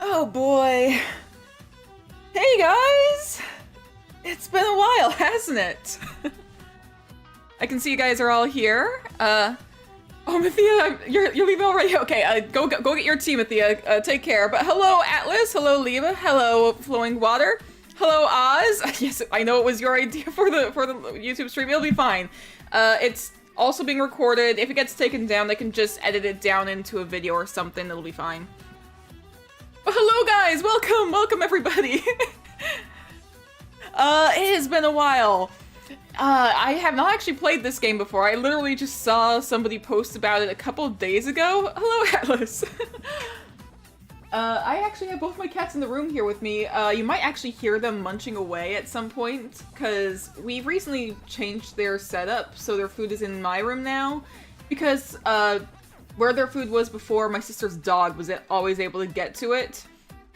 Oh boy. Hey guys! It's been a while, hasn't it? I can see you guys are all here. Oh, Mythia, you're leaving already? Okay, go get your tea, Mythia. Take care. But hello, Atlas. Hello, Leva. Hello, Flowing Water. Hello, Oz. Yes, I know it was your idea for the YouTube stream. It'll be fine. It's also being recorded. If it gets taken down, they can just edit it down into a video or something. It'll be fine. Well, hello, guys. Welcome, everybody. It has been a while. I have not actually played this game before. I literally just saw somebody post about it a couple of days ago. Hello, Atlas. I actually have both my cats in the room here with me. You might actually hear them munching away at some point, because we've recently changed their setup, so their food is in my room now. Because, where their food was before, my sister's dog was always able to get to it.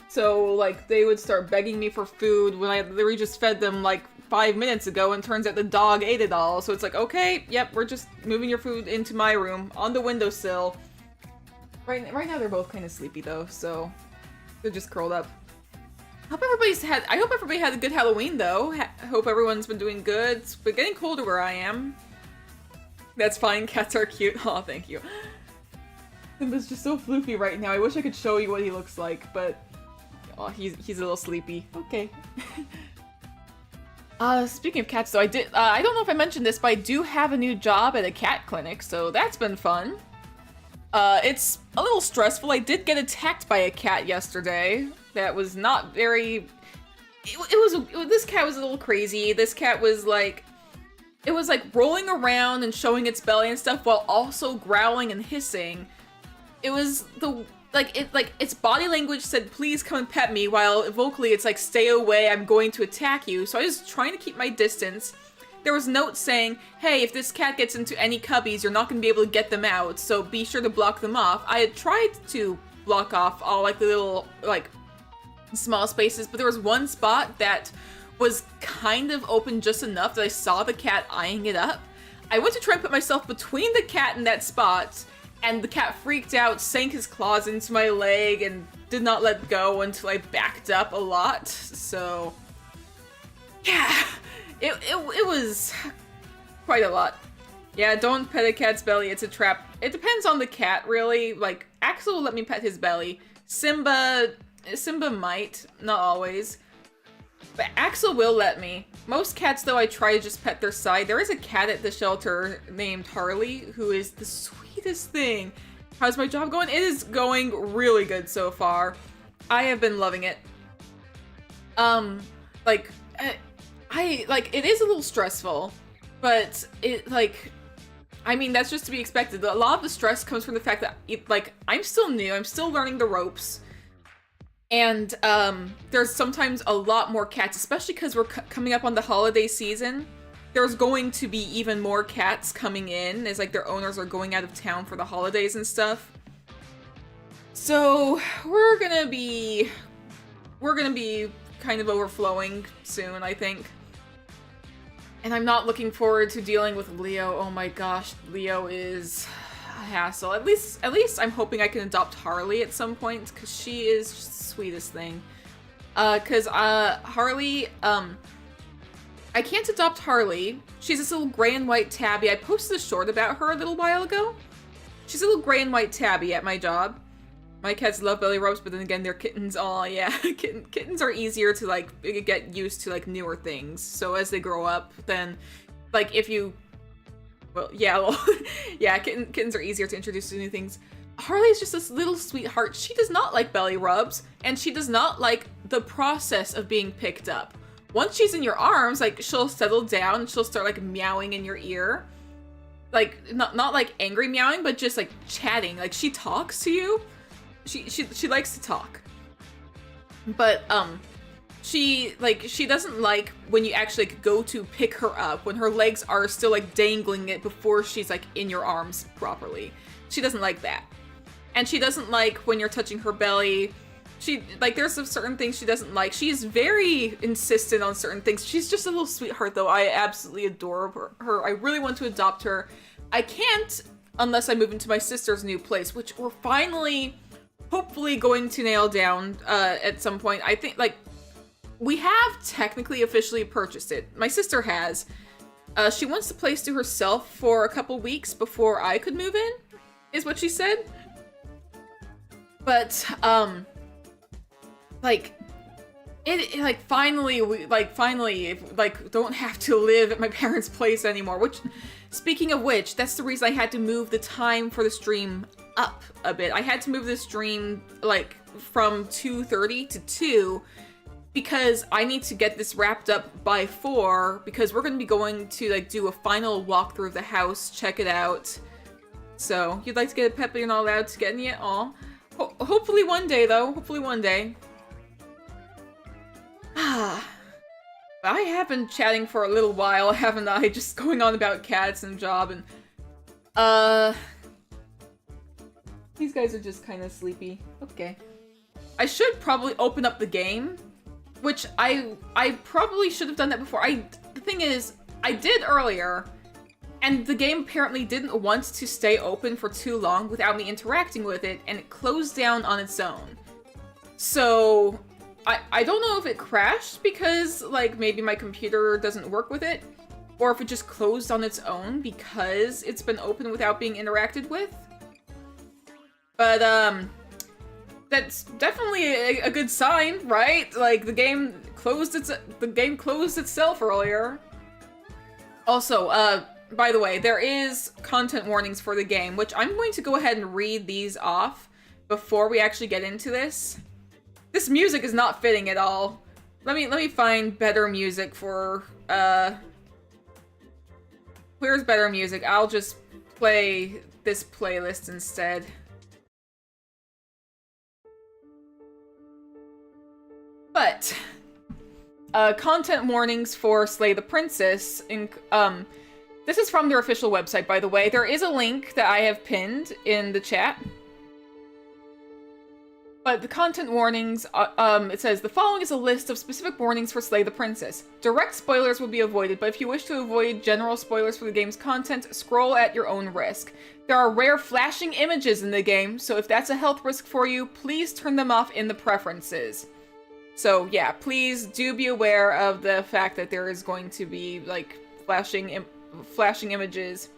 So, like, they would start begging me for food when I literally just fed them, like, 5 minutes ago, and turns out the dog ate it all. So it's like, okay, yep, we're just moving your food into my room, on the windowsill. Right now they're both kind of sleepy, though, so they're just curled up. I hope everybody had a good Halloween, though. I hope everyone's been doing good. It's been getting colder where I am. That's fine, cats are cute. Aw, thank you. Simba's just so floofy right now. I wish I could show you what he looks like, but... oh, he's a little sleepy. Okay. Speaking of cats, though, I don't know if I mentioned this, but I do have a new job at a cat clinic, so that's been fun. It's a little stressful. I did get attacked by a cat yesterday. That was not very... this cat was a little crazy. This cat was like... it was like rolling around and showing its belly and stuff while also growling and hissing. It was like its body language said, please come and pet me, while vocally it's like, stay away, I'm going to attack you. So I was trying to keep my distance. There was notes saying, hey, if this cat gets into any cubbies, you're not going to be able to get them out, so be sure to block them off. I had tried to block off all like the little like small spaces, but there was one spot that was kind of open just enough that I saw the cat eyeing it up. I went to try and put myself between the cat and that spot, and the cat freaked out, sank his claws into my leg, and did not let go until I backed up a lot. So yeah, it was quite a lot. Yeah, don't pet a cat's belly, it's a trap. It depends on the cat, really. Like, Axel will let me pet his belly. Simba might, not always. But Axel will let me. Most cats, though, I try to just pet their side. There is a cat at the shelter named Harley, who is the sweetest thing. How's my job going? It is going really good so far. I have been loving it. Like, it is a little stressful, but I mean, that's just to be expected. A lot of the stress comes from the fact that, I'm still new, I'm still learning the ropes. And, there's sometimes a lot more cats, especially because we're coming up on the holiday season. There's going to be even more cats coming in, as, like, their owners are going out of town for the holidays and stuff. So, we're gonna be kind of overflowing soon, I think. And I'm not looking forward to dealing with Leo. Oh my gosh, Leo is a hassle. At least I'm hoping I can adopt Harley at some point, because she is just the sweetest thing. Harley, I can't adopt Harley. She's this little gray and white tabby. I posted a short about her a little while ago. She's a little gray and white tabby at my job. My cats love belly rubs, but then again, they're kittens. Oh yeah, kittens are easier to like get used to like newer things. So as they grow up, then like yeah, kittens are easier to introduce to new things. Harley is just this little sweetheart. She does not like belly rubs, and she does not like the process of being picked up. Once she's in your arms, like she'll settle down and she'll start like meowing in your ear. Like not like angry meowing, but just like chatting. Like she talks to you. She likes to talk, but she doesn't like when you actually go to pick her up, when her legs are still like dangling it before she's like in your arms properly. She doesn't like that, and she doesn't like when you're touching her belly. There's some certain things she doesn't like. She's very insistent on certain things. She's just a little sweetheart though. I absolutely adore her. I really want to adopt her. I can't unless I move into my sister's new place, which we're finally hopefully going to nail down at some point. I think, we have technically officially purchased it. My sister has. She wants the place to herself for a couple weeks before I could move in, is what she said. But, finally, we don't have to live at my parents' place anymore, which, speaking of which, that's the reason I had to move the time for the stream up a bit. I had to move the stream, from 2:30 to 2, because I need to get this wrapped up by 4, because we're going to be going to, do a final walkthrough of the house, check it out. So, you'd like to get a pet, but you're not allowed to get any at all. Hopefully one day, though. Hopefully one day. I have been chatting for a little while, haven't I? Just going on about cats and job and... These guys are just kind of sleepy. Okay. I should probably open up the game, which I probably should have done that before. The thing is, I did earlier, and the game apparently didn't want to stay open for too long without me interacting with it, and it closed down on its own. So, I don't know if it crashed because, maybe my computer doesn't work with it, or if it just closed on its own because it's been open without being interacted with. But, that's definitely a good sign, right? The game closed itself earlier. Also, by the way, there is content warnings for the game, which I'm going to go ahead and read these off before we actually get into this. This music is not fitting at all. Let me find better music for, where's better music? I'll just play this playlist instead. But content warnings for Slay the Princess. This is from their official website, by the way. There is a link that I have pinned in the chat. But the content warnings, it says, the following is a list of specific warnings for Slay the Princess. Direct spoilers will be avoided, but if you wish to avoid general spoilers for the game's content, scroll at your own risk. There are rare flashing images in the game, so if that's a health risk for you, please turn them off in the preferences. So yeah, please do be aware of the fact that there is going to be, like, flashing images.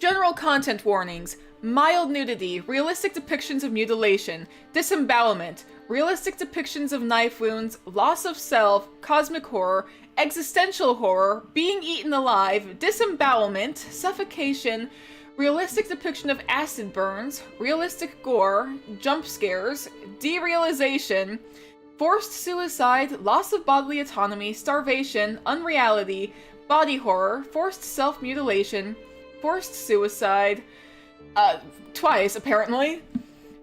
General content warnings. Mild nudity, realistic depictions of mutilation, disembowelment, realistic depictions of knife wounds, loss of self, cosmic horror, existential horror, being eaten alive, disembowelment, suffocation, realistic depiction of acid burns, realistic gore, jump scares, derealization, forced suicide, loss of bodily autonomy, starvation, unreality, body horror, forced self-mutilation, forced suicide, twice, apparently.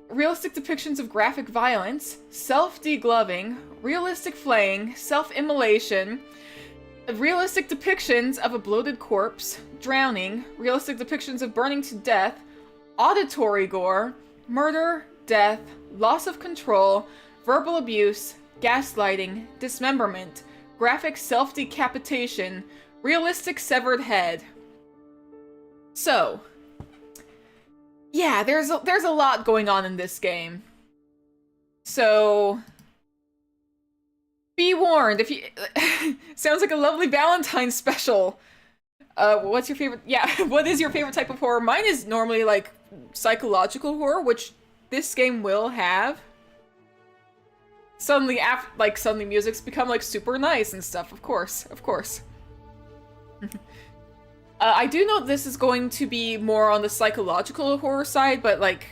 Realistic depictions of graphic violence, self-degloving, realistic flaying, self-immolation, realistic depictions of a bloated corpse, drowning, realistic depictions of burning to death, auditory gore, murder, death, loss of control, verbal abuse, gaslighting, dismemberment, graphic self-decapitation, realistic severed head. So, yeah, there's a lot going on in this game. So, be warned if you... Sounds like a lovely Valentine's special. What's your favorite... Yeah, what is your favorite type of horror? Mine is normally, like, psychological horror, which this game will have. Suddenly, suddenly music's become, like, super nice and stuff, of course, of course. I do know this is going to be more on the psychological horror side, but, like,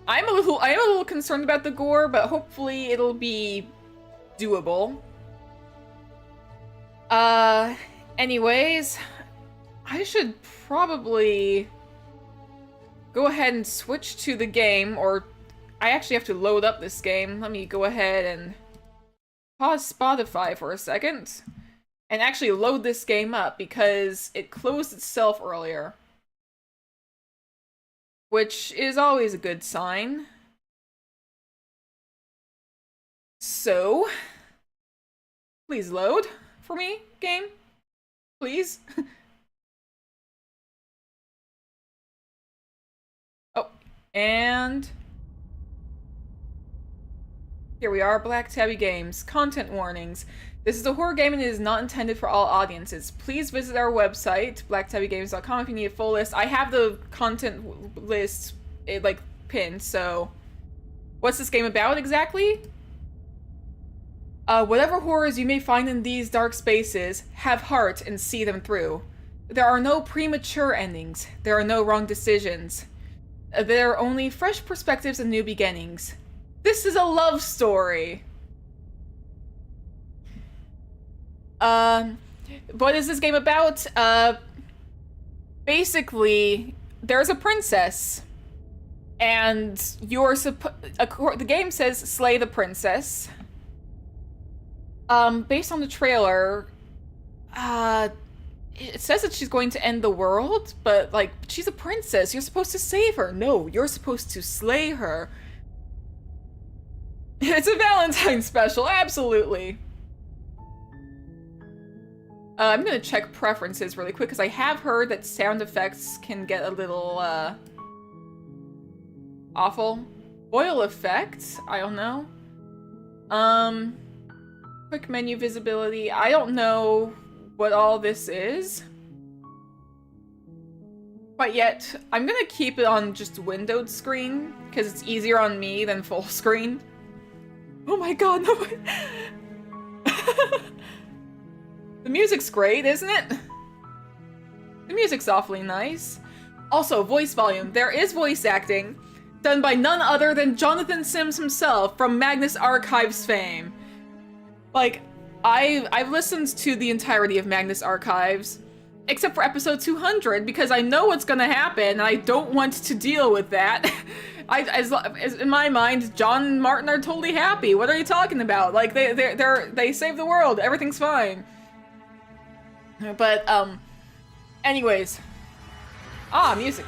I am a little concerned about the gore, but hopefully it'll be doable. Anyways, I should probably go ahead and switch to the game, or I actually have to load up this game. Let me go ahead and pause Spotify for a second and actually load this game up because it closed itself earlier. Which is always a good sign. So, please load for me, game. Please. Oh, and here we are, Black Tabby Games. Content warnings. This is a horror game and it is not intended for all audiences. Please visit our website, blacktabbygames.com, if you need a full list. I have the content list, like, pinned, so... What's this game about, exactly? Whatever horrors you may find in these dark spaces, have heart and see them through. There are no premature endings. There are no wrong decisions. There are only fresh perspectives and new beginnings. This is a love story! What is this game about? Basically, there's a princess, and you're the game says slay the princess. Based on the trailer, it says that she's going to end the world, but, like, she's a princess. You're supposed to save her. No, you're supposed to slay her. It's a Valentine's special, absolutely. I'm gonna check preferences really quick, because I have heard that sound effects can get a little, awful. Oil effect? I don't know. Quick menu visibility. I don't know what all this is. But yet, I'm gonna keep it on just windowed screen, because it's easier on me than full screen. Oh my god, no way. The music's great, isn't it? The music's awfully nice. Also, voice volume. There is voice acting, done by none other than Jonathan Sims himself from Magnus Archives fame. Like, I've listened to the entirety of Magnus Archives, except for episode 200, because I know what's gonna happen, and I don't want to deal with that. as in my mind, John and Martin are totally happy. What are you talking about? Like they saved the world. Everything's fine. But anyways, music.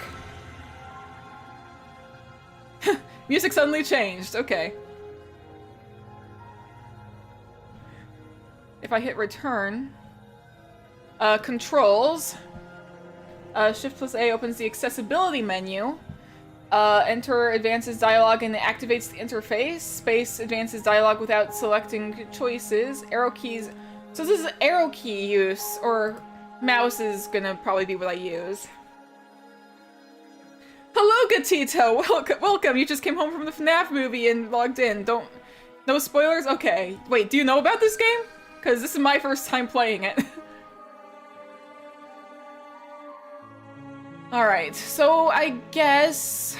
Music suddenly changed. Okay. If I hit return, controls. Shift plus A opens the accessibility menu. Enter advances dialogue and it activates the interface. Space advances dialogue without selecting choices. Arrow keys. So this is arrow key use, or mouse is gonna probably be what I use. Hello, Gatito! Welcome! You just came home from the FNAF movie and logged in. No spoilers? Okay. Wait, do you know about this game? Because this is my first time playing it. Alright, so I guess...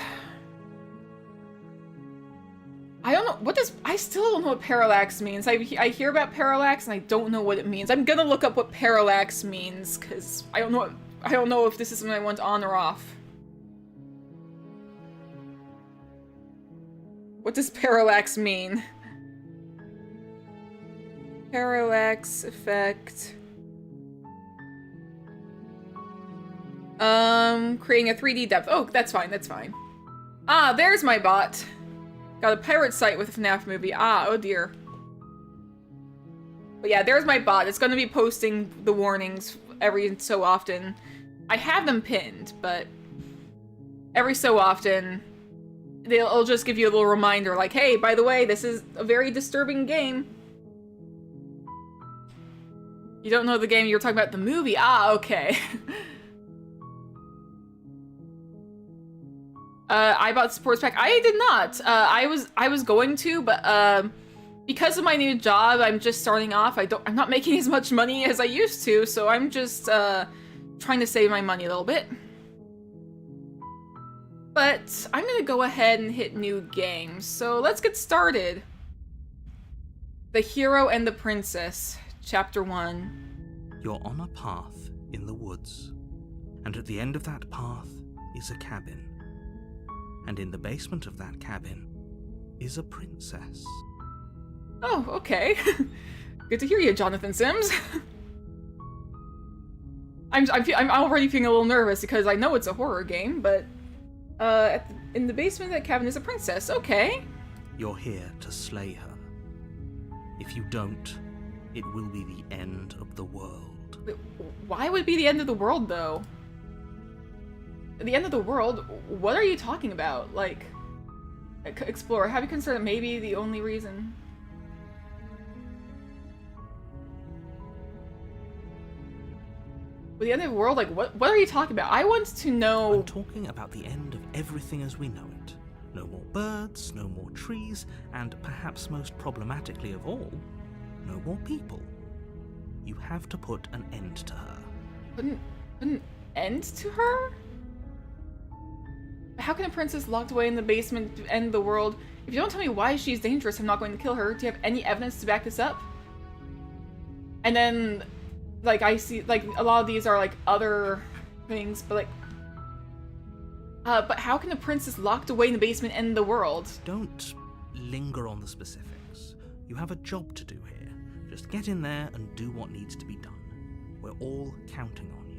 I don't know, I still don't know what parallax means. I hear about parallax and I don't know what it means. I'm gonna look up what parallax means, because I don't know if this is something I want on or off. What does parallax mean? Parallax effect... creating a 3D depth. Oh, that's fine, that's fine. Ah, there's my bot. Got a pirate site with a FNAF movie. Ah, oh dear. But yeah, there's my bot. It's gonna be posting the warnings every so often. I have them pinned, but every so often, it'll just give you a little reminder like, hey, by the way, this is a very disturbing game. You don't know the game, you're talking about the movie. Ah, okay. I bought the sports pack. I did not. I was going to, but because of my new job, I'm just starting off. I'm not making as much money as I used to, so I'm just trying to save my money a little bit. But I'm gonna go ahead and hit new game. So let's get started. The Hero and the Princess, Chapter 1. You're on a path in the woods, and at the end of that path is a cabin. And in the basement of that cabin is a princess. Oh, okay. Good to hear you, Jonathan Sims. I'm already feeling a little nervous because I know it's a horror game, but in the basement of that cabin is a princess. Okay. You're here to slay her. If you don't, it will be the end of the world. Why would it be the end of the world, though? The end of the world? What are you talking about? Like, Explorer, have you considered maybe the only reason? With the end of the world? Like, what are you talking about? I want to know... I'm talking about the end of everything as we know it. No more birds, no more trees, and perhaps most problematically of all, no more people. You have to put an end to her. Put an end to her? How can a princess locked away in the basement end the world? If you don't tell me why she's dangerous, I'm not going to kill her. Do you have any evidence to back this up? And then, like, I see, like, a lot of these are, like, other things, but, like... but how can a princess locked away in the basement end the world? Don't linger on the specifics. You have a job to do here. Just get in there and do what needs to be done. We're all counting on you.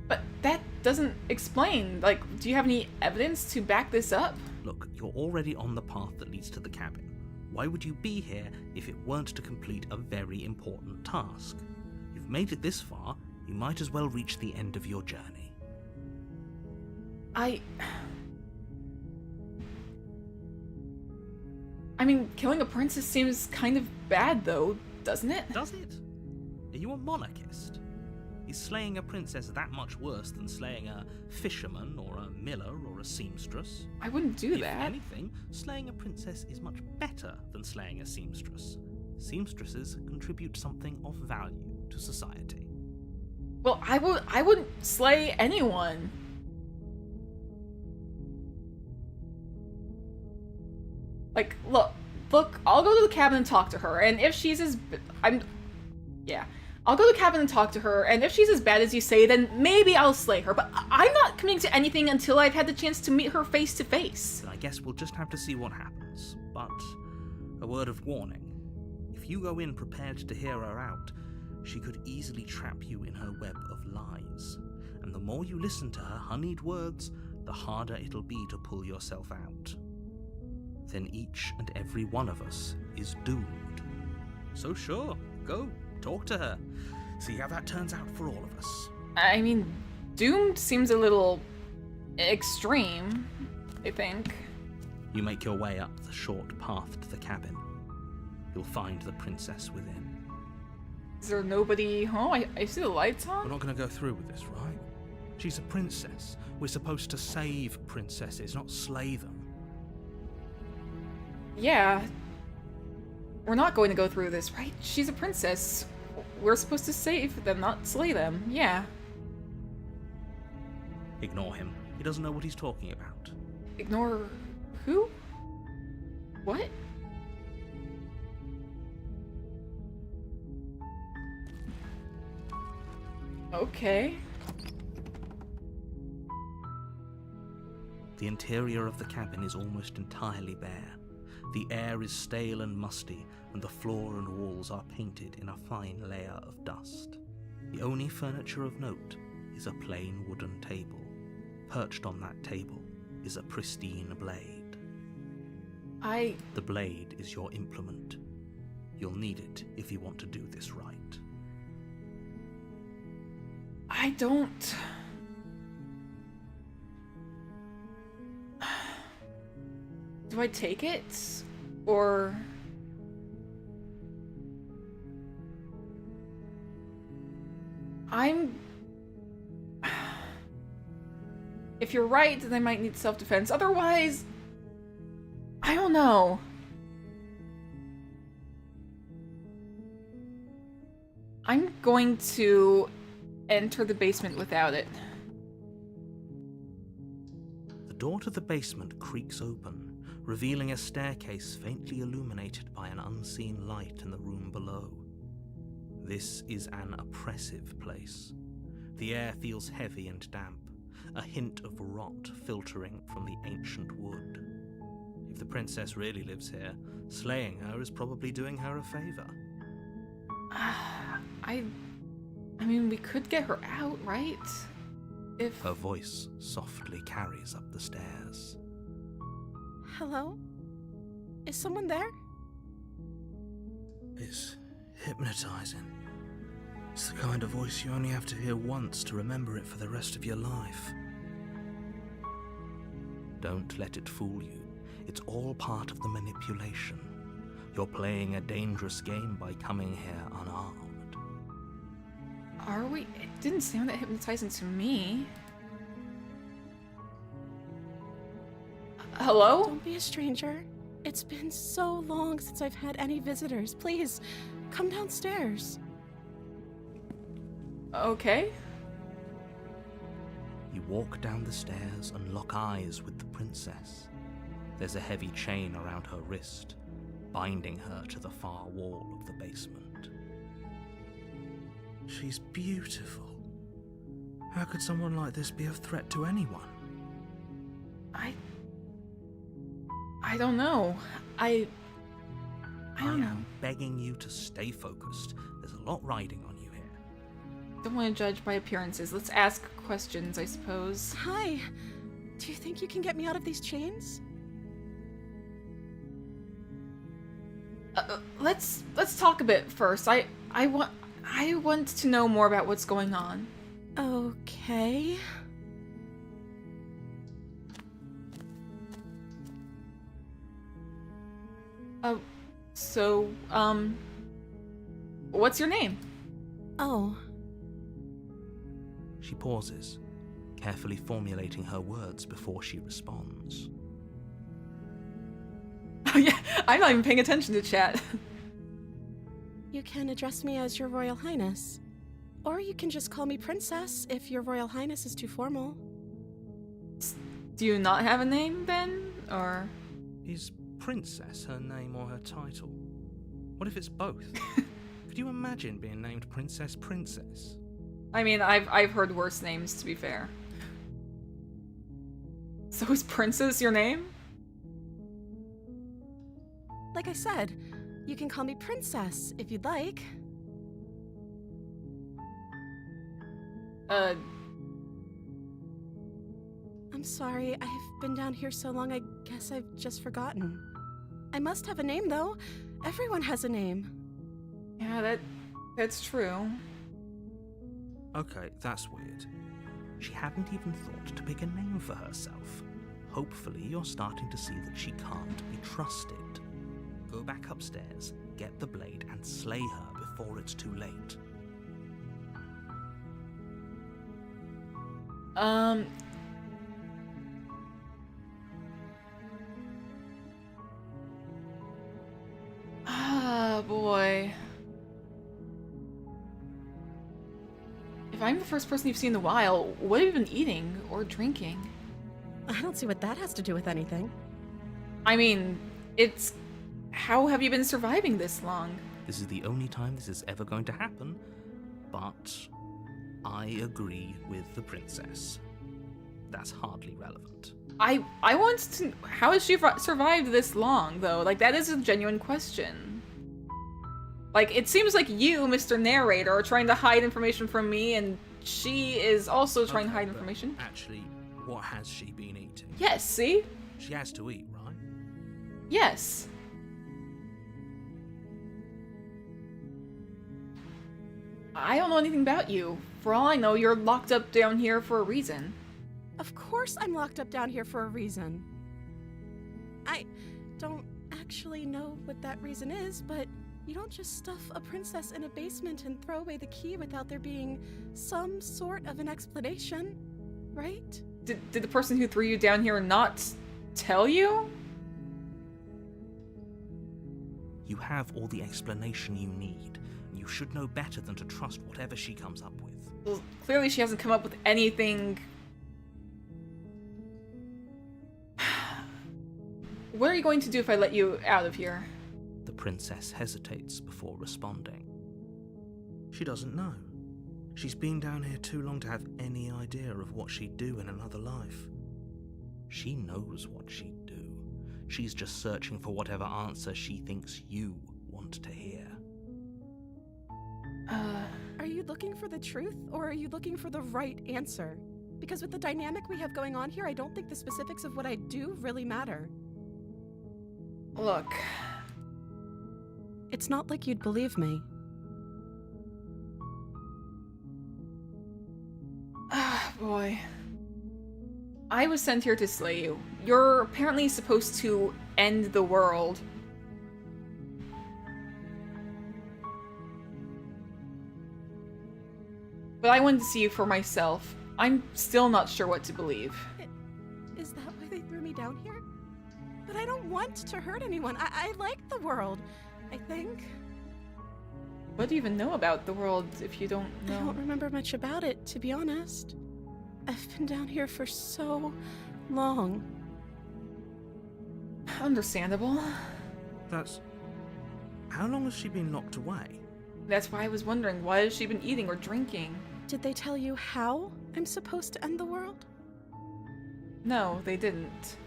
But that doesn't explain. Like, do you have any evidence to back this up? Look, you're already on the path that leads to the cabin. Why would you be here if it weren't to complete a very important task? You've made it this far, you might as well reach the end of your journey. I mean, killing a princess seems kind of bad, though, doesn't it? Does it? Are you a monarchist? Is slaying a princess that much worse than slaying a fisherman or a miller or a seamstress? I wouldn't do that. If anything, slaying a princess is much better than slaying a seamstress. Seamstresses contribute something of value to society. Well, I wouldn't slay anyone. Like, look, I'll go to the cabin and talk to her, and if she's as... I'll go to the cabin and talk to her, and if she's as bad as you say, then maybe I'll slay her, but I'm not committing to anything until I've had the chance to meet her face to face. Then I guess we'll just have to see what happens. But a word of warning. If you go in prepared to hear her out, she could easily trap you in her web of lies. And the more you listen to her honeyed words, the harder it'll be to pull yourself out. Then each and every one of us is doomed. So sure, go, talk to her. See how that turns out for all of us. I mean, doomed seems a little extreme, I think. You make your way up the short path to the cabin. You'll find the princess within. Is there nobody home? I see the lights We're on. not going to go through with this, right? She's a princess. We're supposed to save princesses, not slay them. Yeah. We're not going to go through this, right? She's a princess. We're supposed to save them, not slay them. Yeah. Ignore him. He doesn't know what he's talking about. Ignore who? What? Okay. The interior of the cabin is almost entirely bare. The air is stale and musty, and the floor and walls are painted in a fine layer of dust. The only furniture of note is a plain wooden table. Perched on that table is a pristine blade. The blade is your implement. You'll need it if you want to do this right. I don't... Do I take it? Or... If you're right, then I might need self-defense. Otherwise... I don't know. I'm going to enter the basement without it. The door to the basement creaks open, revealing a staircase faintly illuminated by an unseen light in the room below. This is an oppressive place. The air feels heavy and damp, a hint of rot filtering from the ancient wood. If the princess really lives here, slaying her is probably doing her a favor. I mean, we could get her out, right? If... Her voice softly carries up the stairs. Hello? Is someone there? It's hypnotizing. It's the kind of voice you only have to hear once to remember it for the rest of your life. Don't let it fool you. It's all part of the manipulation. You're playing a dangerous game by coming here unarmed. Are we? It didn't sound that hypnotizing to me. Hello? Don't be a stranger. It's been so long since I've had any visitors. Please, come downstairs. Okay. You walk down the stairs and lock eyes with the princess. There's a heavy chain around her wrist, binding her to the far wall of the basement. She's beautiful. How could someone like this be a threat to anyone? I don't know. I don't know. am begging you to stay focused. There's a lot riding on you here. Don't want to judge by appearances. Let's ask questions, I suppose. Hi. Do you think you can get me out of these chains? Let's talk a bit first. I want to know more about what's going on. Okay. So, what's your name? Oh. She pauses, carefully formulating her words before she responds. Oh yeah, I'm not even paying attention to chat. You can address me as Your Royal Highness. Or you can just call me Princess if Your Royal Highness is too formal. Do you not have a name then, or? Is Princess her name or her title? What if it's both? Could you imagine being named Princess Princess? I mean, I've heard worse names, to be fair. So is Princess your name? Like I said, you can call me Princess if you'd like. I'm sorry, I've been down here so long I guess I've just forgotten. I must have a name, though. Everyone has a name. Yeah, that's true. Okay, that's weird. She hadn't even thought to pick a name for herself. Hopefully you're starting to see that she can't be trusted. Go back upstairs, get the blade, and slay her before it's too late. Ah, boy. If I'm the first person you've seen in a while, what have you been eating or drinking? I don't see what that has to do with anything. I mean, it's... How have you been surviving this long? This is the only time this is ever going to happen, but I agree with the princess. That's hardly relevant. I want to... How has she survived this long, though? Like, that is a genuine question. Like, it seems like you, Mr. Narrator, are trying to hide information from me, and she is also trying to hide but information. Actually, what has she been eating? Yes, see? She has to eat, right? Yes. I don't know anything about you. For all I know, you're locked up down here for a reason. Of course I'm locked up down here for a reason. I don't actually know what that reason is, but you don't just stuff a princess in a basement and throw away the key without there being some sort of an explanation, right? Did the person who threw you down here not tell you? You have all the explanation you need. You should know better than to trust whatever she comes up with. Well, clearly she hasn't come up with anything. What are you going to do if I let you out of here? The princess hesitates before responding. She doesn't know. She's been down here too long to have any idea of what she'd do in another life. She knows what she'd do. She's just searching for whatever answer she thinks you want to hear. Are you looking for the truth, or are you looking for the right answer? Because with the dynamic we have going on here, I don't think the specifics of what I do really matter. Look. It's not like you'd believe me. Ah, boy. I was sent here to slay you. You're apparently supposed to end the world. But I wanted to see you for myself. I'm still not sure what to believe. Is that why they threw me down here? But I don't want to hurt anyone. I like the world, I think. What do you even know about the world if you don't know? I don't remember much about it, to be honest. I've been down here for so long. Understandable. That's... How long has she been locked away? That's why I was wondering, why has she been eating or drinking? Did they tell you how I'm supposed to end the world? No, they didn't.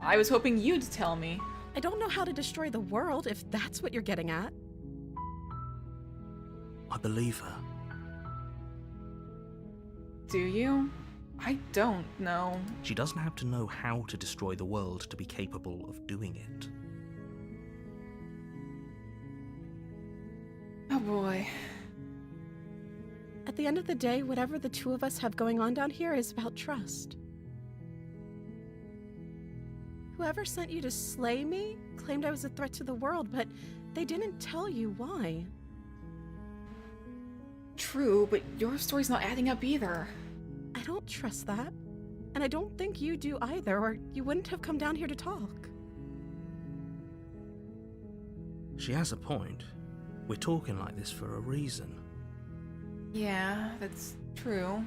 I was hoping you'd tell me. I don't know how to destroy the world, if that's what you're getting at. I believe her. Do you? I don't know. She doesn't have to know how to destroy the world to be capable of doing it. Oh boy. At the end of the day, whatever the two of us have going on down here is about trust. Whoever sent you to slay me claimed I was a threat to the world, but they didn't tell you why. True, but your story's not adding up either. I don't trust that. And I don't think you do either, or you wouldn't have come down here to talk. She has a point. We're talking like this for a reason. Yeah, that's true.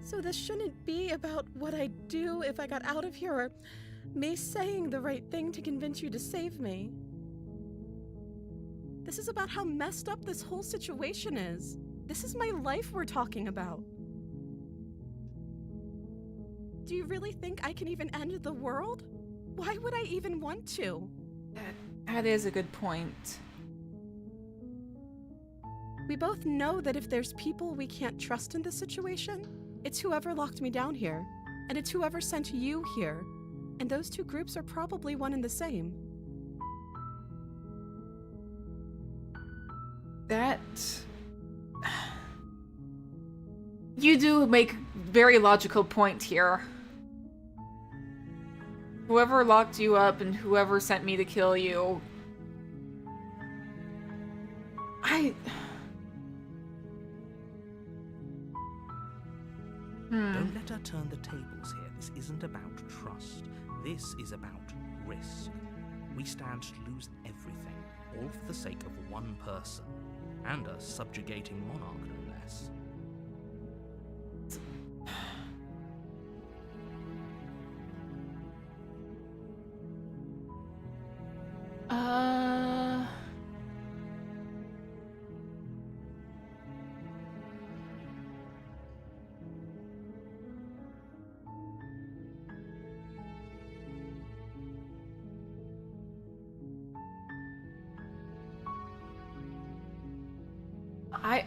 So this shouldn't be about what I'd do if I got out of here, or me saying the right thing to convince you to save me. This is about how messed up this whole situation is. This is my life we're talking about. Do you really think I can even end the world? Why would I even want to? That is a good point. We both know that if there's people we can't trust in this situation, it's whoever locked me down here, and it's whoever sent you here. And those two groups are probably one and the same. That... You do make very logical point here. Whoever locked you up and whoever sent me to kill you... Don't let her turn the tables here. This isn't about trust. This is about risk. We stand to lose everything, all for the sake of one person, and a subjugating monarch, no less.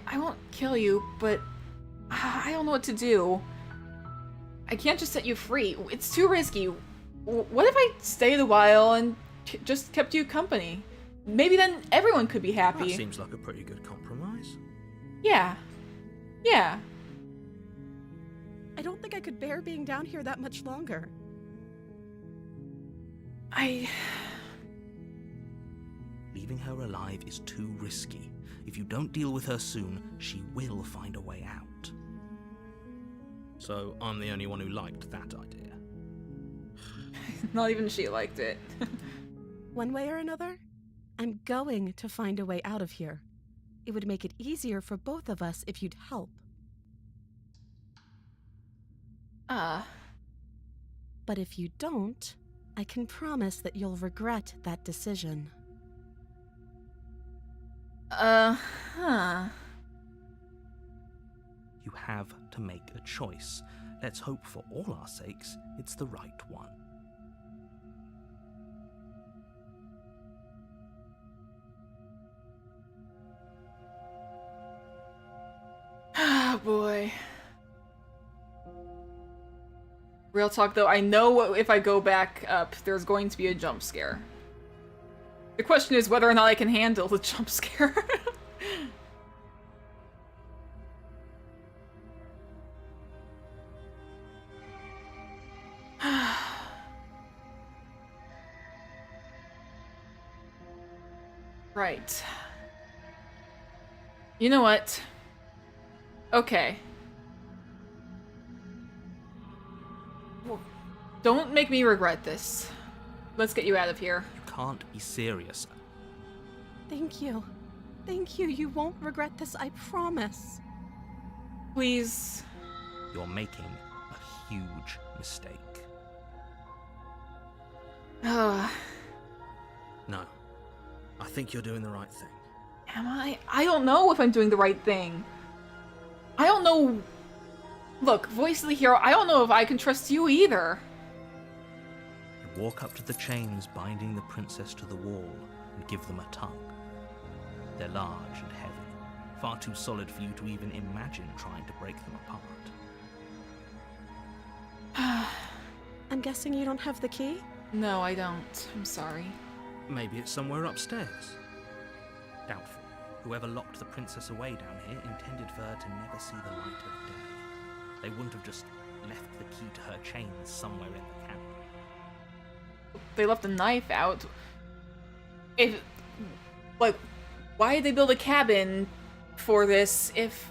I won't kill you, but I don't know what to do. I can't just set you free. It's too risky. What if I stayed a while and just kept you company? Maybe then everyone could be happy. That seems like a pretty good compromise. Yeah. Yeah. I don't think I could bear being down here that much longer. Leaving her alive is too risky. If you don't deal with her soon, she will find a way out. So I'm the only one who liked that idea. Not even she liked it. One way or another, I'm going to find a way out of here. It would make it easier for both of us if you'd help. But if you don't, I can promise that you'll regret that decision. You have to make a choice. Let's hope for all our sakes it's the right one. Ah, boy. Real talk though, I know if I go back up, there's going to be a jump scare. The question is whether or not I can handle the jump scare. Right. You know what? Okay. Well, don't make me regret this. Let's get you out of here. You can't be serious. Thank you. Thank you. You won't regret this, I promise. Please. You're making a huge mistake. No. I think you're doing the right thing. Am I? I don't know if I'm doing the right thing. I don't know. Look, voice of the hero, I don't know if I can trust you either. You walk up to the chains binding the princess to the wall and give them a tug. They're large and heavy, far too solid for you to even imagine trying to break them apart. I'm guessing you don't have the key? No, I don't. I'm sorry. Maybe it's somewhere upstairs. Doubtful. Whoever locked the princess away down here intended for her to never see the light of day. They wouldn't have just left the key to her chains somewhere in the camp. They left a knife out. If, like, why did they build a cabin for this if...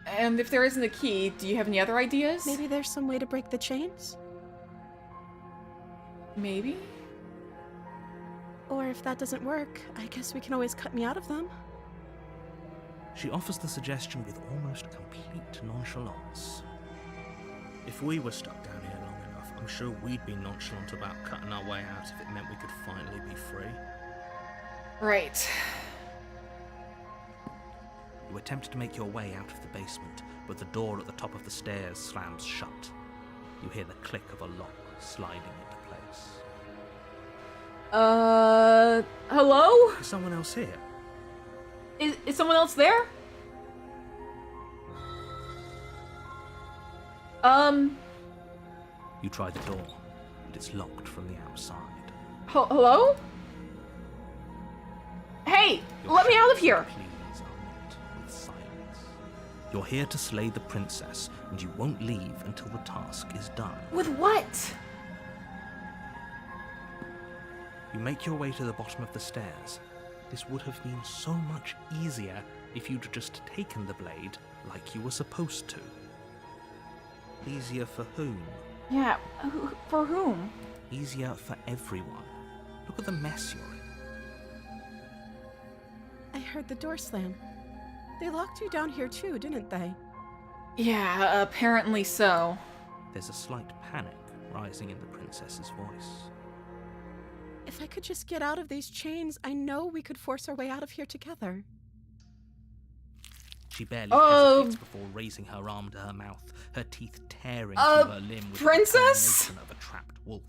And if there isn't a key, do you have any other ideas? Maybe there's some way to break the chains? Maybe? Or if that doesn't work, I guess we can always cut me out of them. She offers the suggestion with almost complete nonchalance. If we were stuck down here long enough, I'm sure we'd be nonchalant about cutting our way out if it meant we could finally be free. Right. You attempt to make your way out of the basement, but the door at the top of the stairs slams shut. You hear the click of a lock sliding into place. Hello? Is someone else here? Is someone else there? You try the door, but it's locked from the outside. Hello? Hey, Your let me out of shouts here! and pleas are met with silence. You're here to slay the princess, and you won't leave until the task is done. With what? You make your way to the bottom of the stairs. This would have been so much easier if you'd just taken the blade like you were supposed to. Easier for whom? Yeah, for whom? Easier for everyone. Look at the mess you're in. I heard the door slam. They locked you down here too, didn't they? Yeah, apparently so. There's a slight panic rising in the princess's voice. If I could just get out of these chains, I know we could force our way out of here together. She barely hesitates before raising her arm to her mouth, her teeth tearing through her limb with princess? the determination of a trapped wolf.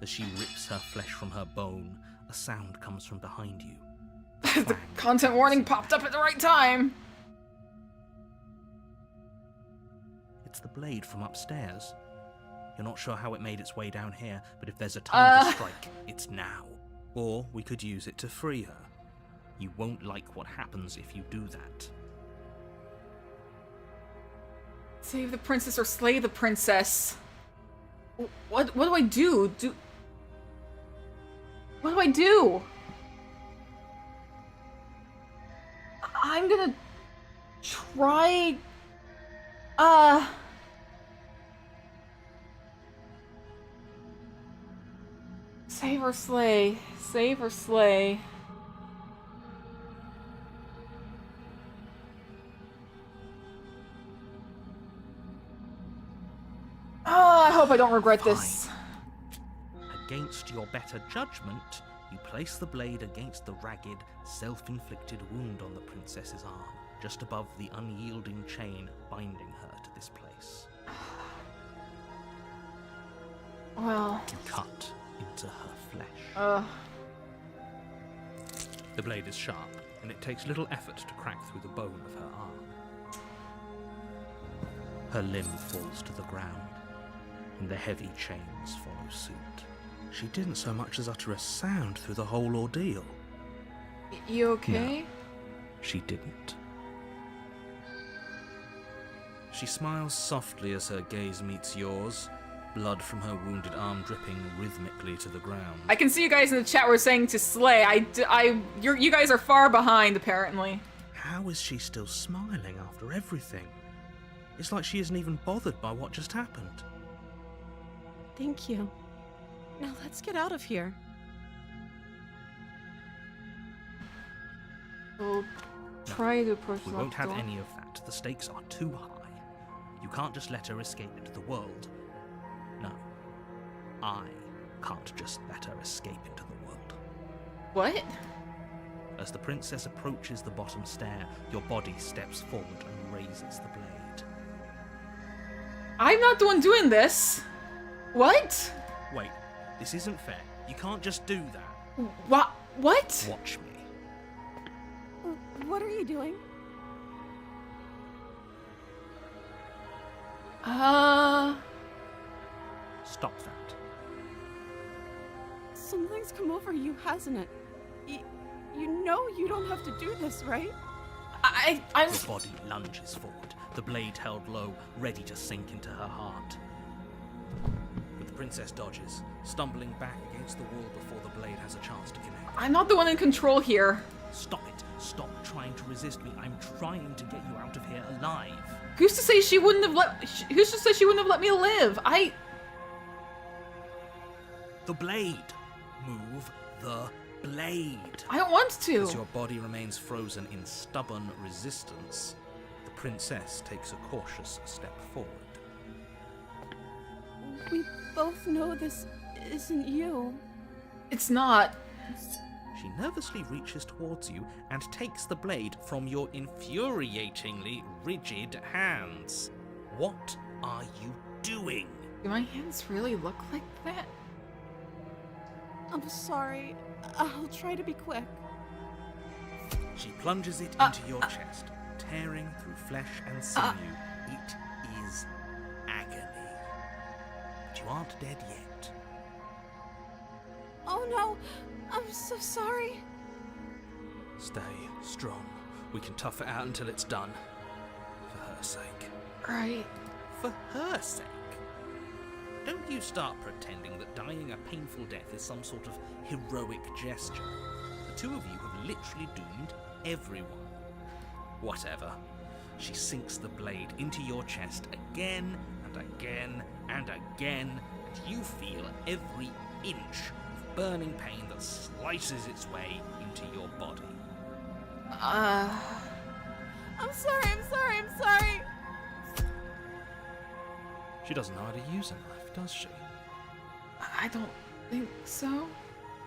As she rips her flesh from her bone, a sound comes from behind you. The content warning popped up at the right time. It's the blade from upstairs. You're not sure how it made its way down here, but if there's a time to strike, it's now. Or we could use it to free her. You won't like what happens if you do that. Save the princess or slay the princess. What do I do? What do I do? I'm gonna try... Save or slay. Save or slay. Oh, I hope I don't regret this. Against your better judgment, you place the blade against the ragged, self-inflicted wound on the princess's arm, just above the unyielding chain binding her to this place. Well... You cut into her flesh. The blade is sharp, and it takes little effort to crack through the bone of her arm. Her limb falls to the ground, and the heavy chains follow suit. She didn't so much as utter a sound through the whole ordeal. You okay? No, she didn't. She smiles softly as her gaze meets yours, blood from her wounded arm dripping rhythmically to the ground. I can see you guys in the chat were saying to slay. You guys are far behind, apparently. How is she still smiling after everything? It's like she isn't even bothered by what just happened. Thank you. Now let's get out of here. We'll try to push We that won't have door. any of that. The stakes are too high. You can't just let her escape into the world. No. I can't just let her escape into the world. What? As the princess approaches the bottom stair, your body steps forward and raises the blade. I'm not the one doing this. What? Wait, this isn't fair. You can't just do that. What? Watch me. What are you doing? Stop that. Something's come over you, hasn't it? You know you don't have to do this, right? I'm... The body lunges forward, the blade held low, ready to sink into her heart. But the princess dodges, stumbling back against the wall before the blade has a chance to connect. I'm not the one in control here. Stop it. Stop trying to resist me. I'm trying to get you out of here alive. Who's to say she wouldn't have Who's to say she wouldn't have let me live? The blade. Move the blade. I don't want to. As your body remains frozen in stubborn resistance, the princess takes a cautious step forward. We both know this isn't you. It's not. She nervously reaches towards you and takes the blade from your infuriatingly rigid hands. What are you doing? Do my hands really look like that? I'm sorry. I'll try to be quick. She plunges it into your chest, tearing through flesh and sinew. It is agony. But you aren't dead yet. Oh no, I'm so sorry. Stay strong. We can tough it out until it's done. For her sake. Right. For her sake? Don't you start pretending that dying a painful death is some sort of heroic gesture. The two of you have literally doomed everyone. Whatever. She sinks the blade into your chest again and again and again, and you feel every inch of burning pain that slices its way into your body. I'm sorry. She doesn't know how to use a knife, does she? I don't think so.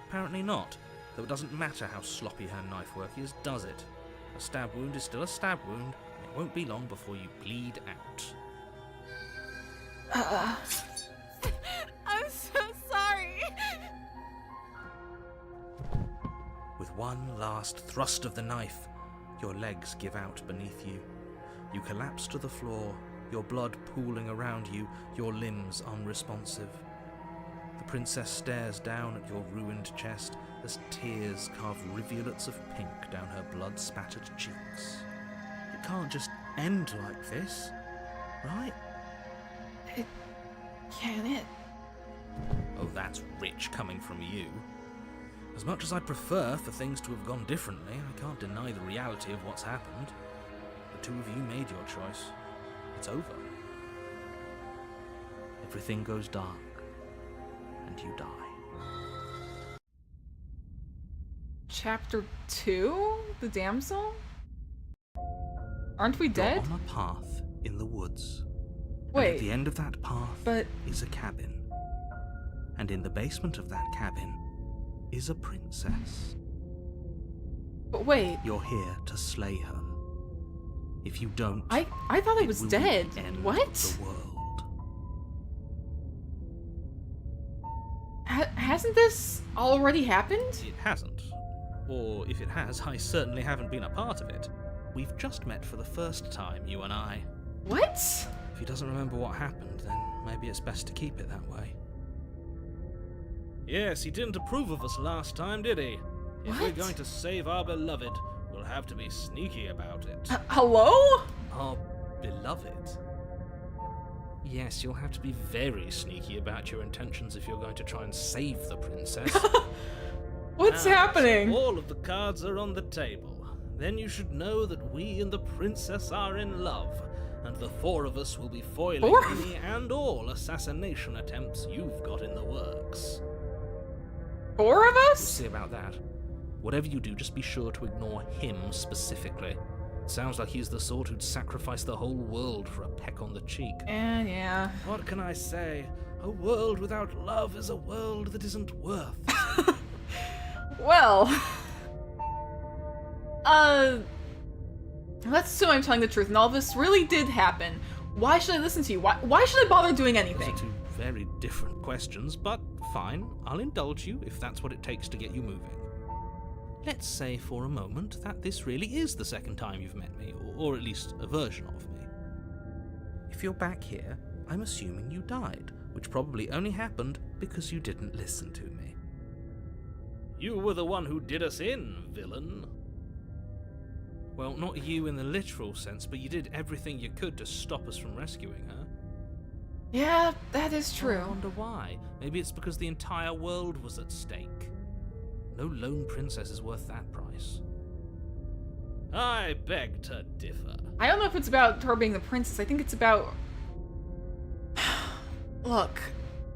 Apparently not, though it doesn't matter how sloppy her knife work is, does it? A stab wound is still a stab wound, and it won't be long before you bleed out. I'm so sorry. With one last thrust of the knife, your legs give out beneath you. You collapse to the floor, your blood pooling around you, your limbs unresponsive. The princess stares down at your ruined chest as tears carve rivulets of pink down her blood-spattered cheeks. It can't just end like this, right? Can it? Oh, that's rich coming from you. As much as I'd prefer for things to have gone differently, I can't deny the reality of what's happened. The two of you made your choice. It's over. Everything goes dark, and you die. Chapter 2? The Damsel? Aren't we dead? You're on a path in the woods. Wait. And at the end of that path But is a cabin. And in the basement of that cabin is a princess. But wait. You're here to slay her. If you don't, I thought I was will dead. be the end What? of the world. Hasn't this already happened? It hasn't. Or if it has, I certainly haven't been a part of it. We've just met for the first time, you and I. What? If he doesn't remember what happened, then maybe it's best to keep it that way. Yes, he didn't approve of us last time, did he? If we're What? going to save our beloved, we'll have to be sneaky about it. Hello? Our beloved? Yes, you'll have to be very sneaky about your intentions if you're going to try and save the princess. What's Now, happening? so all of the cards are on the table. Then you should know that we and the princess are in love, and the four of us will be foiling Four? any and all assassination attempts you've got in the works. 4 of We'll us? see about that. Whatever you do, just be sure to ignore him specifically. Sounds like he's the sort who'd sacrifice the whole world for a peck on the cheek. And yeah. What can I say? A world without love is a world that isn't worth. Well. Let's assume I'm telling the truth and all this really did happen. Why should I listen to you? Why should I bother doing Those anything? are two very different questions, but fine. I'll indulge you if that's what it takes to get you moving. Let's say for a moment that this really is the second time you've met me, or at least a version of me. If you're back here, I'm assuming you died, which probably only happened because you didn't listen to me. You were the one who did us in, villain. Well, not you in the literal sense, but you did everything you could to stop us from rescuing her. Yeah, that is I true. wonder why. Maybe it's because the entire world was at stake. No lone princess is worth that price. I beg to differ. I don't know if it's about her being the princess. I think it's about... Look,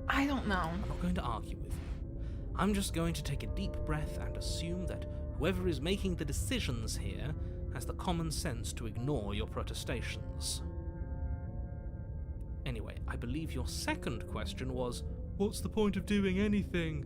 I don't know. I'm not going to argue with you. I'm just going to take a deep breath and assume that whoever is making the decisions here has the common sense to ignore your protestations. Anyway, I believe your second question was, what's the point of doing anything?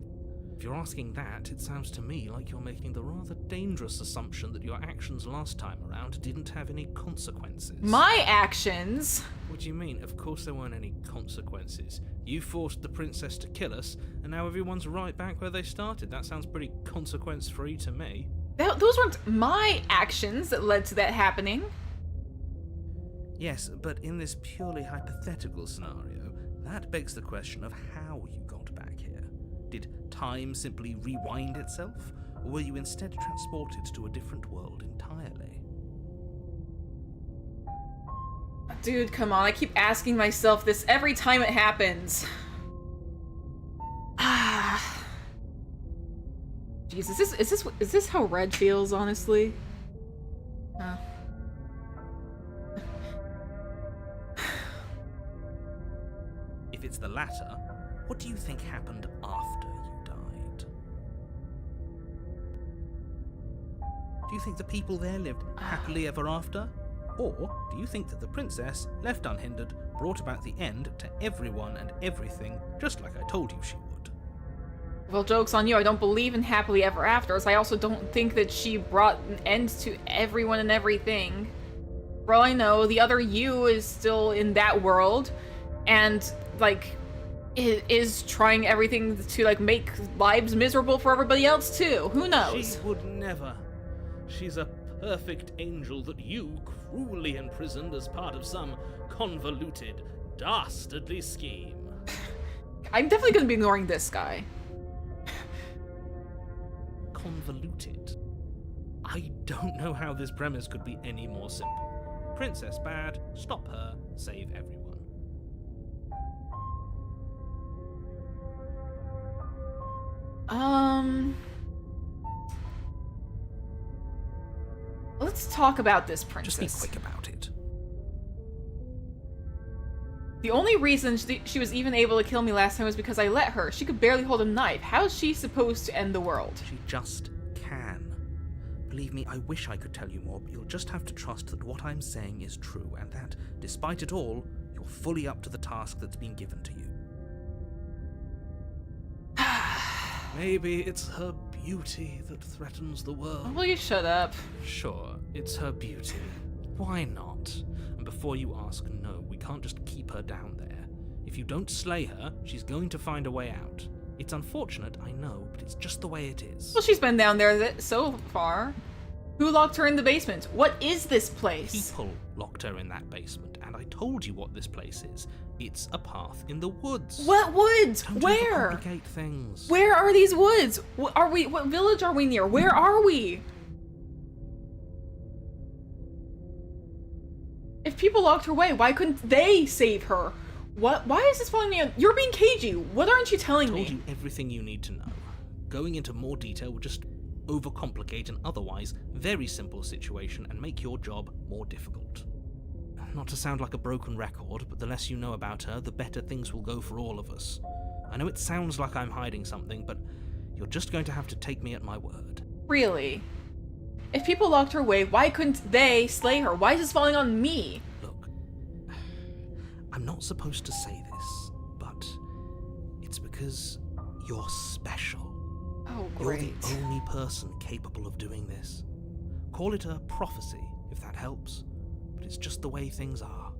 If you're asking that, it sounds to me like you're making the rather dangerous assumption that your actions last time around didn't have any consequences. My actions? What do you mean? Of course there weren't any consequences. You forced the princess to kill us, and now everyone's right back where they started. That sounds pretty consequence-free to me. Those weren't my actions that led to that happening. Yes, but in this purely hypothetical scenario, that begs the question of how you got back here. Did time simply rewind itself, or were you instead transported to a different world entirely? Dude, come on, I keep asking myself this every time it happens. Jeez, is this how Red feels, honestly? If it's the latter, what do you think happened after you died? Do you think the people there lived happily ever after? Or do you think that the princess, left unhindered, brought about the end to everyone and everything, just like I told you she would? Well, joke's on you, I don't believe in happily ever afters. I also don't think that she brought an end to everyone and everything. For all I know, the other you is still in that world, and, like, is trying everything to, like, make lives miserable for everybody else, too. Who knows? She would never. She's a perfect angel that you cruelly imprisoned as part of some convoluted, dastardly scheme. I'm definitely gonna be ignoring this guy. Convoluted? I don't know how this premise could be any more simple. Princess bad, stop her, save everyone. Let's talk about this princess. Just be quick about it. The only reason she was even able to kill me last time was because I let her. She could barely hold a knife. How is she supposed to end the world? She just can. Believe me, I wish I could tell you more, but you'll just have to trust that what I'm saying is true, and that, despite it all, you're fully up to the task that's been given to you. Maybe it's her beauty that threatens the world. Will you shut up? Sure, it's her beauty. Why not? And before you ask, no, we can't just keep her down there. If you don't slay her, she's going to find a way out. It's unfortunate, I know, but it's just the way it is. Well, she's been down there so far. Who locked her in the basement? What is this place? People locked her in that basement, and I told you what this place is. It's a path in the woods. What woods? Don't Where? overcomplicate things. Where are these woods? What village are we near? Where are we? If people locked her away, why couldn't they save her? Why is this following me on? You're being cagey. What aren't you telling me? I told you everything you need to know. Going into more detail would just overcomplicate an otherwise very simple situation and make your job more difficult. Not to sound like a broken record, but the less you know about her, the better things will go for all of us. I know it sounds like I'm hiding something, but you're just going to have to take me at my word. Really? If people locked her away, why couldn't they slay her? Why is this falling on me? Look, I'm not supposed to say this, but it's because you're special. Oh, great. You're the only person capable of doing this. Call it a prophecy, if that helps. But it's just the way things are.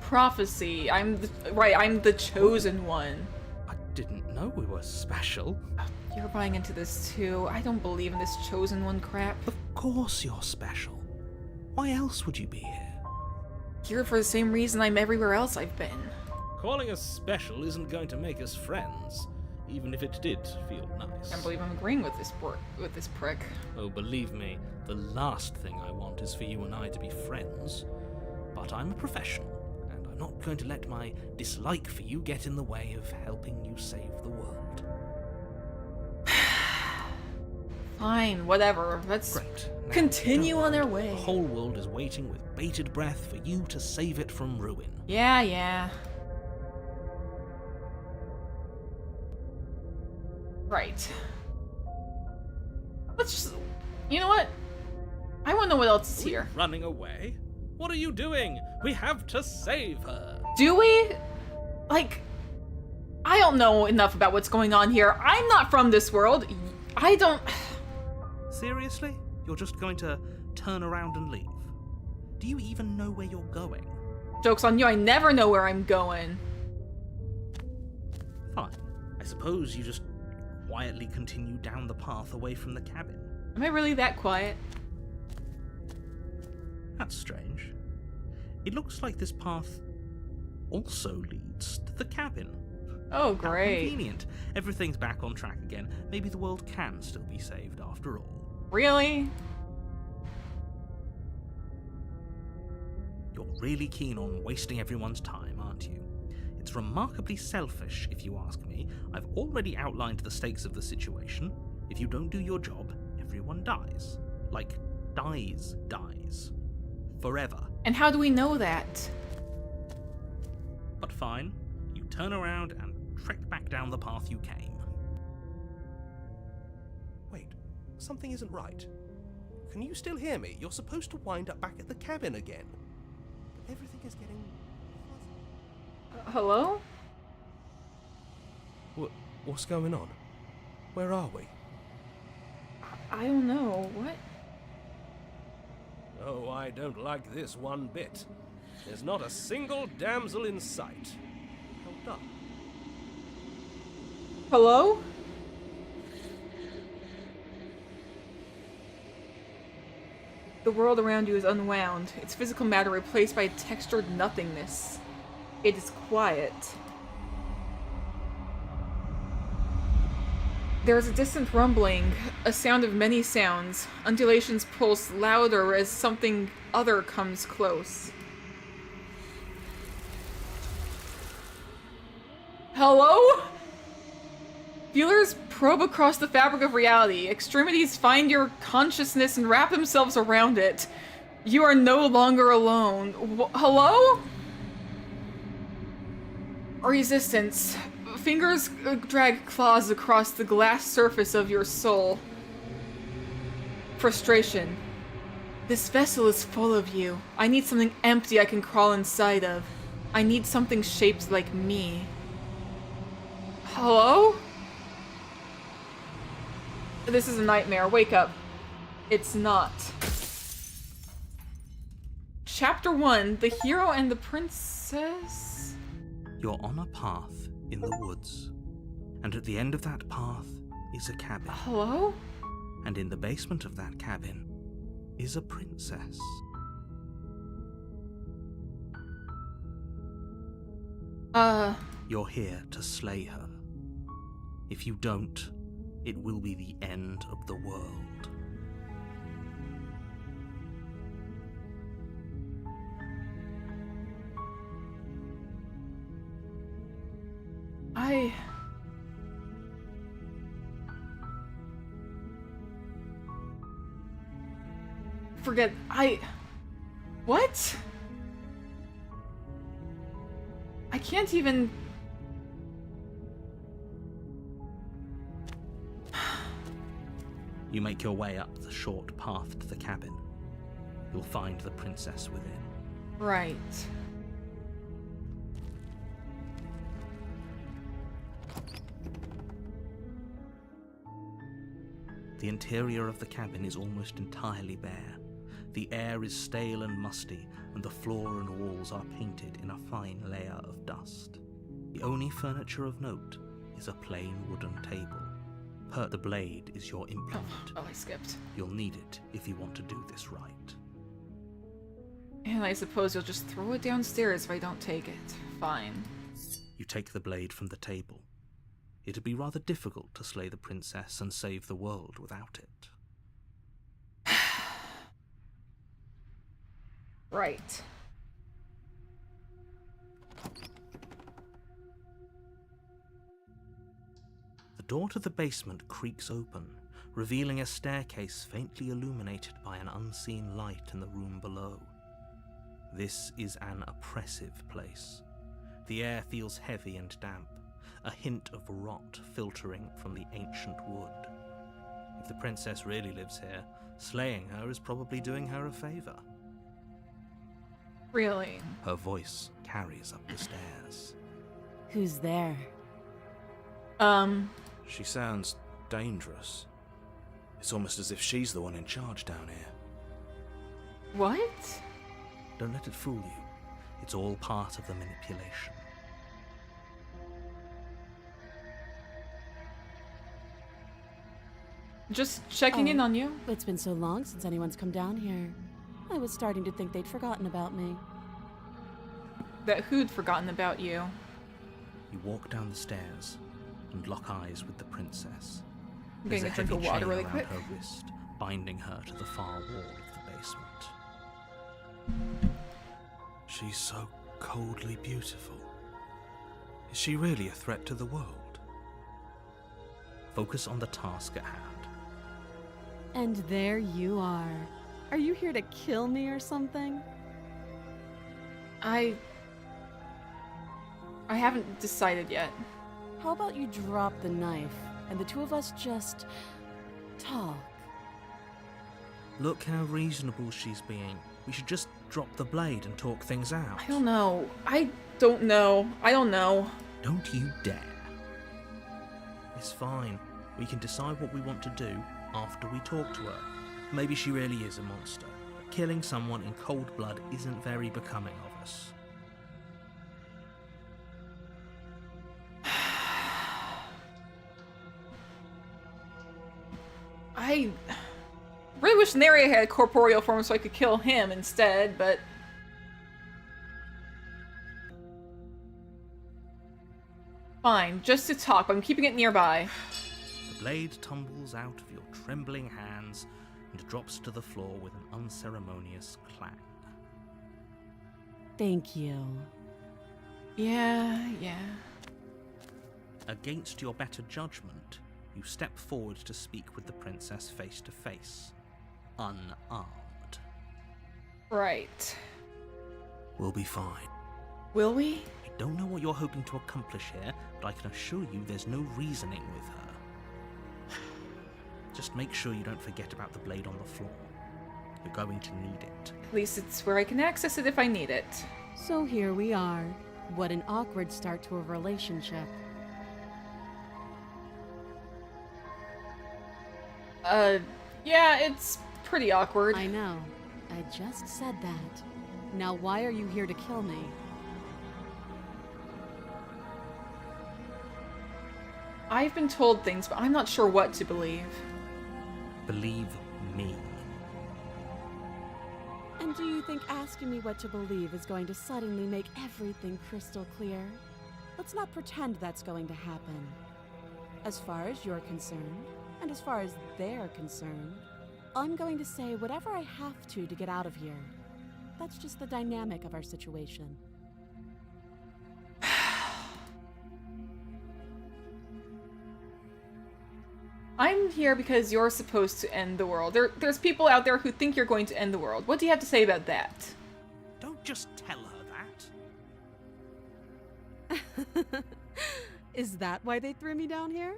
Prophecy. I'm the chosen one. I didn't know we were special. You're buying into this too. I don't believe in this chosen one crap. Of course you're special. Why else would you be here? Here for the same reason I'm everywhere else I've been. Calling us special isn't going to make us friends, even if it did feel nice. I can't believe I'm agreeing with this prick. Oh, believe me, the last thing I want is for you and I to be friends. But I'm a professional, and I'm not going to let my dislike for you get in the way of helping you save the world. Fine, whatever. Let's Great. Now, continue don't on our mind. way. The whole world is waiting with bated breath for you to save it from ruin. Yeah. Right. Let's just... You know what? I want to know what else is here. Running away? What are you doing? We have to save her. Do we? Like... I don't know enough about what's going on here. I'm not from this world. I don't... Seriously? You're just going to turn around and leave? Do you even know where you're going? Joke's on you, I never know where I'm going. Fine. I suppose you just quietly continue down the path away from the cabin. Am I really that quiet? That's strange. It looks like this path also leads to the cabin. Oh, How great. convenient. Everything's back on track again. Maybe the world can still be saved after all. Really? You're really keen on wasting everyone's time, aren't you? It's remarkably selfish, if you ask me. I've already outlined the stakes of the situation. If you don't do your job, everyone dies. Like, dies. Forever. And how do we know that? But fine, you turn around and trek back down the path you came. Wait, something isn't right. Can you still hear me? You're supposed to wind up back at the cabin again. But everything is getting fuzzy. Hello? What's going on? Where are we? I don't know. What? Oh, I don't like this one bit. There's not a single damsel in sight. Hold up. Hello? The world around you is unwound, its physical matter replaced by textured nothingness. It is quiet. There is a distant rumbling, a sound of many sounds. Undulations pulse louder as something other comes close. Hello? Feelers probe across the fabric of reality. Extremities find your consciousness and wrap themselves around it. You are no longer alone. Hello? Resistance. Fingers drag claws across the glass surface of your soul. Frustration. This vessel is full of you. I need something empty I can crawl inside of. I need something shaped like me. Hello? This is a nightmare. Wake up. It's not. Chapter 1. The Hero and the Princess? You're on a path in the woods, and at the end of that path is a cabin. Hello? And in the basement of that cabin is a princess. You're here to slay her. If you don't, it will be the end of the world. Forget. What? I can't even... You make your way up the short path to the cabin. You'll find the princess within. Right. The interior of the cabin is almost entirely bare. The air is stale and musty, and the floor and walls are painted in a fine layer of dust. The only furniture of note is a plain wooden table. The blade is your implement. Oh, I skipped. You'll need it if you want to do this right. And I suppose you'll just throw it downstairs if I don't take it. Fine. You take the blade from the table. It'd be rather difficult to slay the princess and save the world without it. Right. The door to the basement creaks open, revealing a staircase faintly illuminated by an unseen light in the room below. This is an oppressive place. The air feels heavy and damp. a hint of rot filtering from the ancient wood. If the princess really lives here, slaying her is probably doing her a favor. Really? Her voice carries up the stairs. Who's there? She sounds dangerous. It's almost as if she's the one in charge down here. What? Don't let it fool you. It's all part of the manipulation. Just checking in on you. It's been so long since anyone's come down here. I was starting to think they'd forgotten about me. That who'd forgotten about you. You walk down the stairs and lock eyes with the princess. I'm There's getting a drink heavy of water chain really around quick. her wrist, binding her to the far wall of the basement. She's so coldly beautiful. Is she really a threat to the world? Focus on the task at hand. And there you are. Are you here to kill me or something? I haven't decided yet. How about you drop the knife and the two of us just talk? Look how reasonable she's being. We should just drop the blade and talk things out. I don't know. I don't know. Don't you dare. It's fine. We can decide what we want to do after we talk to her. Maybe she really is a monster, but killing someone in cold blood isn't very becoming of us. I really wish Neria had a corporeal form so I could kill him instead, but... Fine, just to talk, but I'm keeping it nearby. The blade tumbles out of your trembling hands and drops to the floor with an unceremonious clang. Thank you. Yeah. Against your better judgment, you step forward to speak with the princess face to face, unarmed. Right. We'll be fine. Will we? I don't know what you're hoping to accomplish here, but I can assure you there's no reasoning with her. Just make sure you don't forget about the blade on the floor. You're going to need it. At least it's where I can access it if I need it. So here we are. What an awkward start to a relationship. Yeah, it's pretty awkward. I know. I just said that. Now why are you here to kill me? I've been told things, but I'm not sure what to believe. Believe me. And do you think asking me what to believe is going to suddenly make everything crystal clear? Let's not pretend that's going to happen. As far as you're concerned, and as far as they're concerned, I'm going to say whatever I have to get out of here. That's just the dynamic of our situation. I'm here because you're supposed to end the world. There's people out there who think you're going to end the world. What do you have to say about that? Don't just tell her that. Is that why they threw me down here?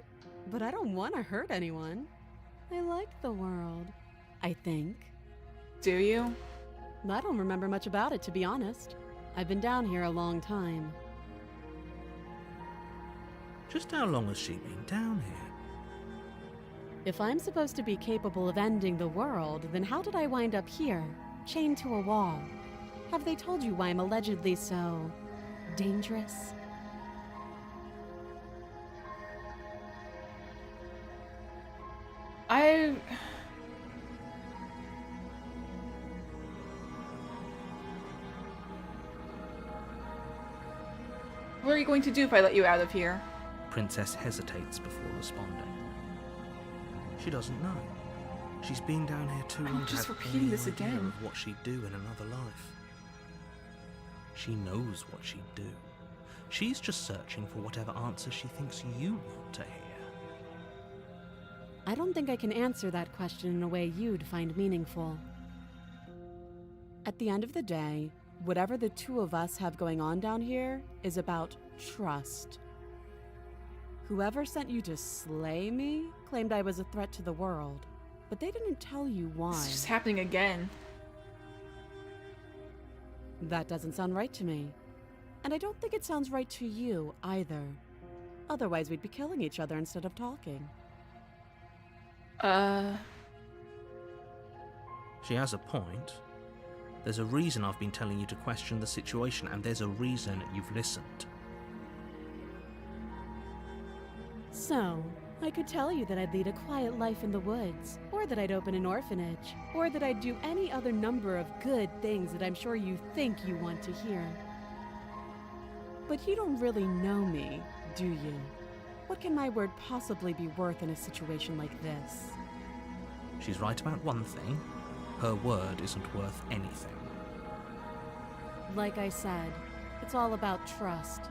But I don't want to hurt anyone. I like the world, I think. Do you? I don't remember much about it, to be honest. I've been down here a long time. Just how long has she been down here? If I'm supposed to be capable of ending the world, then how did I wind up here, chained to a wall? Have they told you why I'm allegedly so dangerous? What are you going to do if I let you out of here? Princess hesitates before responding. She doesn't know. She's been down here too long to just have repeating any this idea again. of what she'd do in another life. She knows what she'd do. She's just searching for whatever answer she thinks you want to hear. I don't think I can answer that question in a way you'd find meaningful. At the end of the day, whatever the two of us have going on down here is about trust. Whoever sent you to slay me claimed I was a threat to the world, but they didn't tell you why. It's just happening again. That doesn't sound right to me. And I don't think it sounds right to you either. Otherwise, we'd be killing each other instead of talking. She has a point. There's a reason I've been telling you to question the situation, and there's a reason you've listened. So, I could tell you that I'd lead a quiet life in the woods, or that I'd open an orphanage, or that I'd do any other number of good things that I'm sure you think you want to hear. But you don't really know me, do you? What can my word possibly be worth in a situation like this? She's right about one thing. Her word isn't worth anything. Like I said, it's all about trust.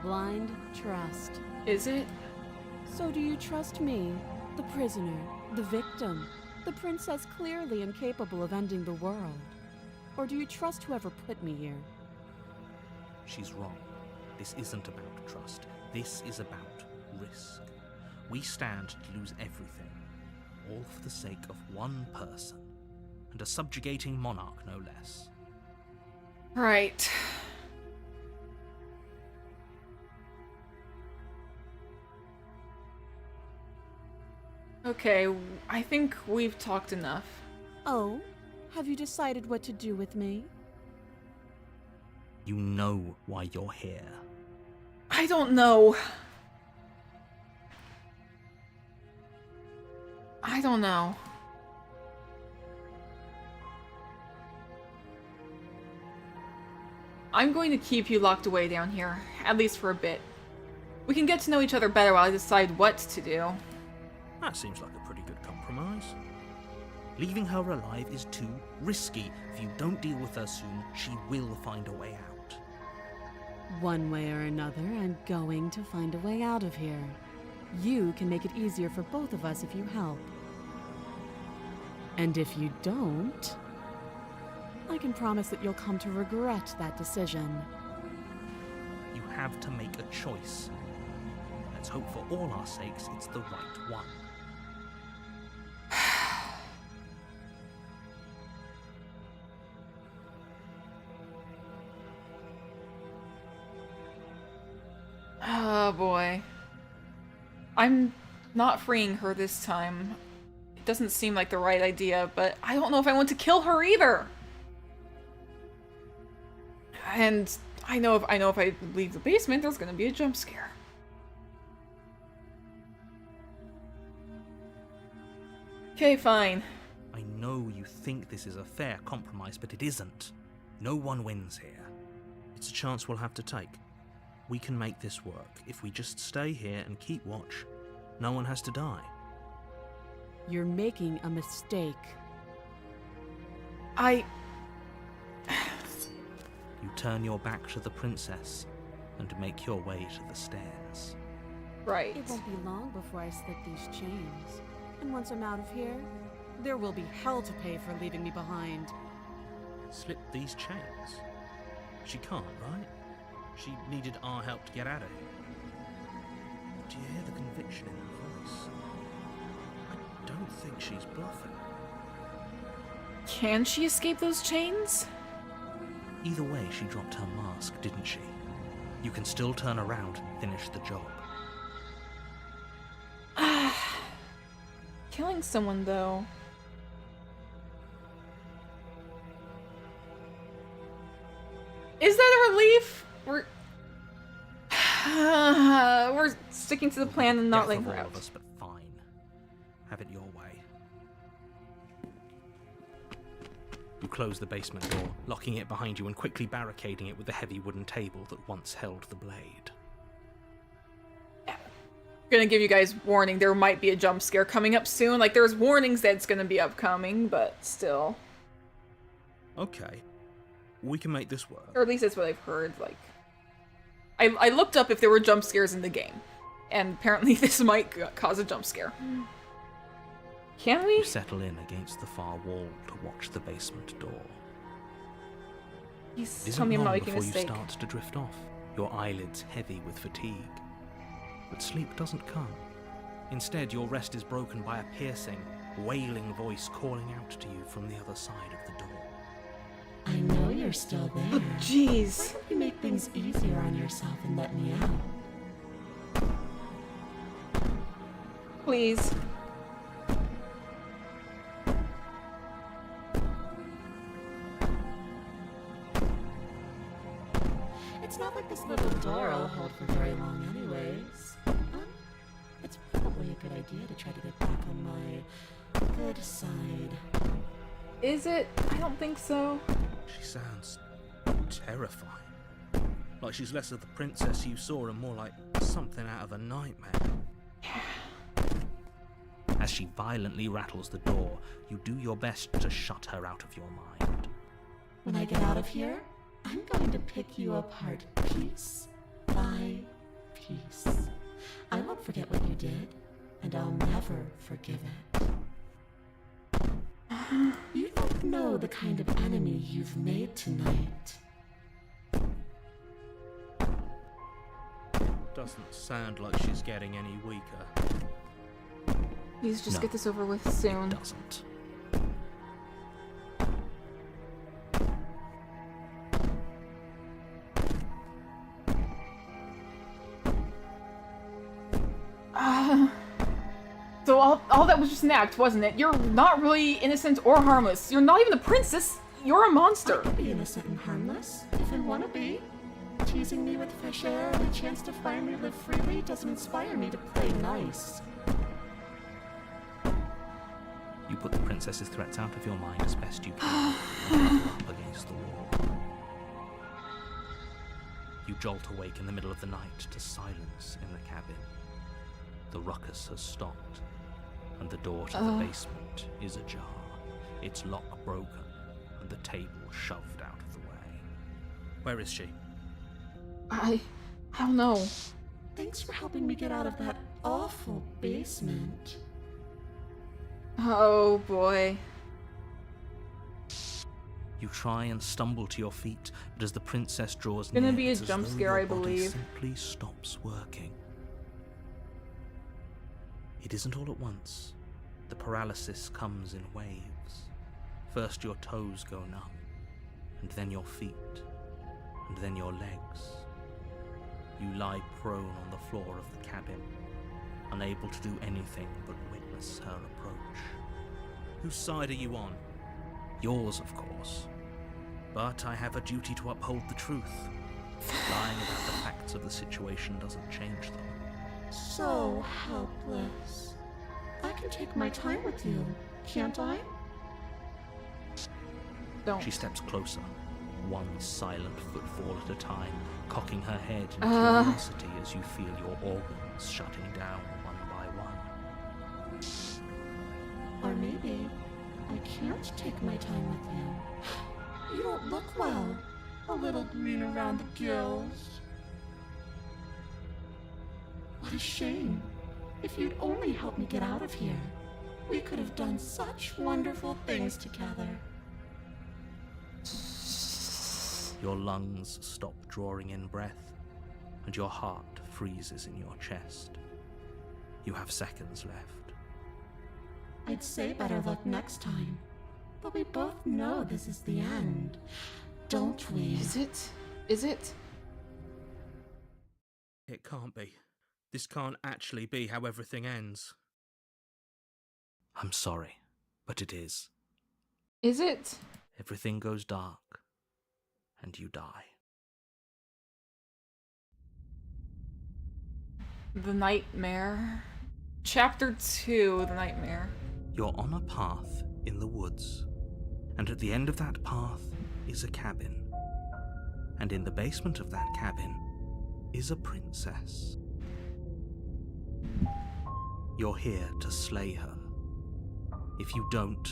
Blind trust. Is it? So do you trust me, the prisoner, the victim, the princess clearly incapable of ending the world? Or do you trust whoever put me here? She's wrong. This isn't about trust. This is about risk. We stand to lose everything, all for the sake of one person, and a subjugating monarch no less. Right. Okay, I think we've talked enough. Oh? Have you decided what to do with me? You know why you're here. I don't know. I don't know. I'm going to keep you locked away down here, at least for a bit. We can get to know each other better while I decide what to do. That seems like a pretty good compromise. Leaving her alive is too risky. If you don't deal with her soon, she will find a way out. One way or another, I'm going to find a way out of here. You can make it easier for both of us if you help. And if you don't, I can promise that you'll come to regret that decision. You have to make a choice. Let's hope for all our sakes it's the right one. Oh boy. I'm not freeing her this time. It doesn't seem like the right idea, but I don't know if I want to kill her either. And I know if I leave the basement, there's gonna be a jump scare. Okay, fine. I know you think this is a fair compromise, but it isn't. No one wins here. It's a chance we'll have to take. We can make this work. If we just stay here and keep watch, no one has to die. You're making a mistake. You turn your back to the princess and make your way to the stairs. Right. It won't be long before I slip these chains. And once I'm out of here, there will be hell to pay for leaving me behind. Slip these chains? She can't, right? She needed our help to get out of here. Do you hear the conviction in her voice? I don't think she's bluffing. Can she escape those chains? Either way, she dropped her mask, didn't she? You can still turn around and finish the job. Killing someone, though. Is that a relief? We're sticking to the plan and not letting her all out. of us, but fine. Have it your way. You close the basement door, locking it behind you and quickly barricading it with the heavy wooden table that once held the blade. Gonna give you guys warning, there might be a jump scare coming up soon. Like, there's warnings that it's gonna be upcoming, but still. Okay. We can make this work. Or at least that's what I've heard, like... I looked up if there were jump scares in the game. And apparently this might cause a jump scare. Can we? You settle in against the far wall to watch the basement door. Please It tell me isn't I'm not long making a before you mistake. start to drift off, your eyelids heavy with fatigue. But sleep doesn't come. Instead, your rest is broken by a piercing, wailing voice calling out to you from the other side of the door. I know you're still there. Oh, jeez. Why don't you make things easier on yourself and let me out? Please. It's not like this little door will hold for very long anyways. It's probably a good idea to try to get back on my good side. Is it? I don't think so. She sounds terrifying. Like she's less of the princess you saw and more like something out of a nightmare. As she violently rattles the door, you do your best to shut her out of your mind. When I get out of here, I'm going to pick you apart piece by piece. I won't forget what you did, and I'll never forgive it. You don't know the kind of enemy you've made tonight. Doesn't sound like she's getting any weaker. Please just No, get this over with soon. Doesn't. So all that was just an act, wasn't it? You're not really innocent or harmless. You're not even the princess. You're a monster. I can be innocent and harmless, if I want to be. Teasing me with fresh air and a chance to finally live freely doesn't inspire me to play nice. You put the princess's threats out of your mind as best you can and huddle up against the wall. You jolt awake in the middle of the night to silence in the cabin. The ruckus has stopped, and the door to the basement is ajar, its lock broken, and the table shoved out of the way. Where is she? I don't know. Thanks for helping me get out of that awful basement. Oh boy. You try and stumble to your feet, but as the princess draws Gonna near, be a it's as jump though scare, your I body believe. simply stops working. It isn't all at once. The paralysis comes in waves. First your toes go numb, and then your feet, and then your legs. You lie prone on the floor of the cabin, unable to do anything but witness her approach. Whose side are you on? Yours, of course. But I have a duty to uphold the truth. Lying about the facts of the situation doesn't change them. So helpless. I can take my time with you, can't I? Don't. She steps closer, one silent footfall at a time, cocking her head in curiosity as you feel your organs shutting down one by one. Or maybe I can't take my time with you. You don't look well. A little green around the gills. What a shame. If you'd only helped me get out of here, we could have done such wonderful things together. Your lungs stop drawing in breath, and your heart freezes in your chest. You have seconds left. I'd say better luck next time, but we both know this is the end, don't we? Is it? Is it? It can't be. This can't actually be how everything ends. I'm sorry, but it is. Is it? Everything goes dark, and you die. The Nightmare. Chapter 2, The Nightmare. You're on a path in the woods, and at the end of that path is a cabin. And in the basement of that cabin is a princess. You're here to slay her. If you don't,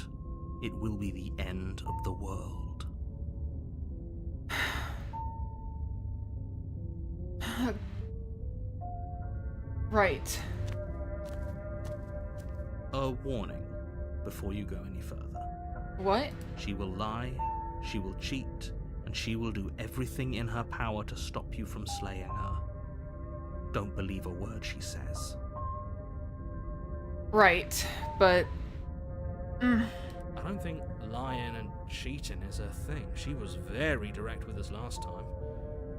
it will be the end of the world. Right. A warning before you go any further. What? She will lie, she will cheat, and she will do everything in her power to stop you from slaying her. Don't believe a word she says. Right, but... I don't think lying and cheating is her thing. She was very direct with us last time.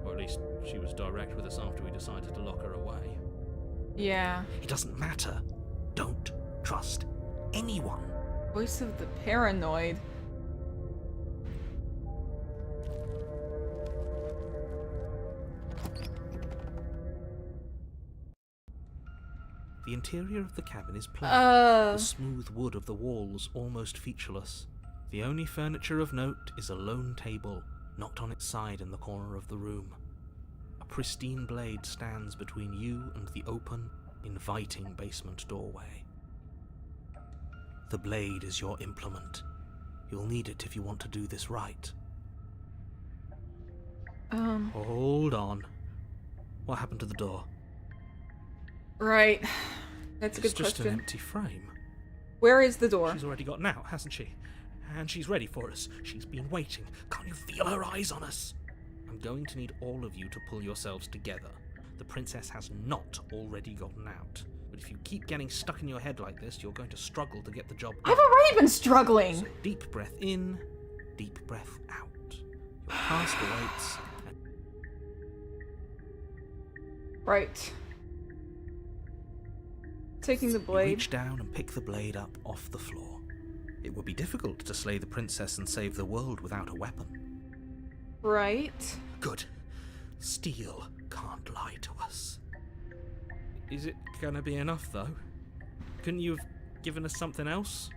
Or at least she was direct with us after we decided to lock her away. Yeah. It doesn't matter. Don't trust anyone. Voice of the paranoid. The interior of the cabin is plain. The Uh... smooth wood of the walls almost featureless. The only furniture of note is a lone table, knocked on its side in the corner of the room. A pristine blade stands between you and the open, inviting basement doorway. The blade is your implement. You'll need it if you want to do this right. Hold on. What happened to the door? Right. That's a good It's just question. an empty frame. Where is the door? She's already gotten out, hasn't she? And she's ready for us. She's been waiting. Can't you feel her eyes on us? I'm going to need all of you to pull yourselves together. The princess has not already gotten out. But if you keep getting stuck in your head like this, you're going to struggle to get the job done. I've already been struggling! So deep breath in, deep breath out. Your task awaits. Right. Taking the You blade. reach down and pick the blade up off the floor. It would be difficult to slay the princess and save the world without a weapon. Right. Good. Steel can't lie to us. Is it gonna be enough, though? Couldn't you have given us something else?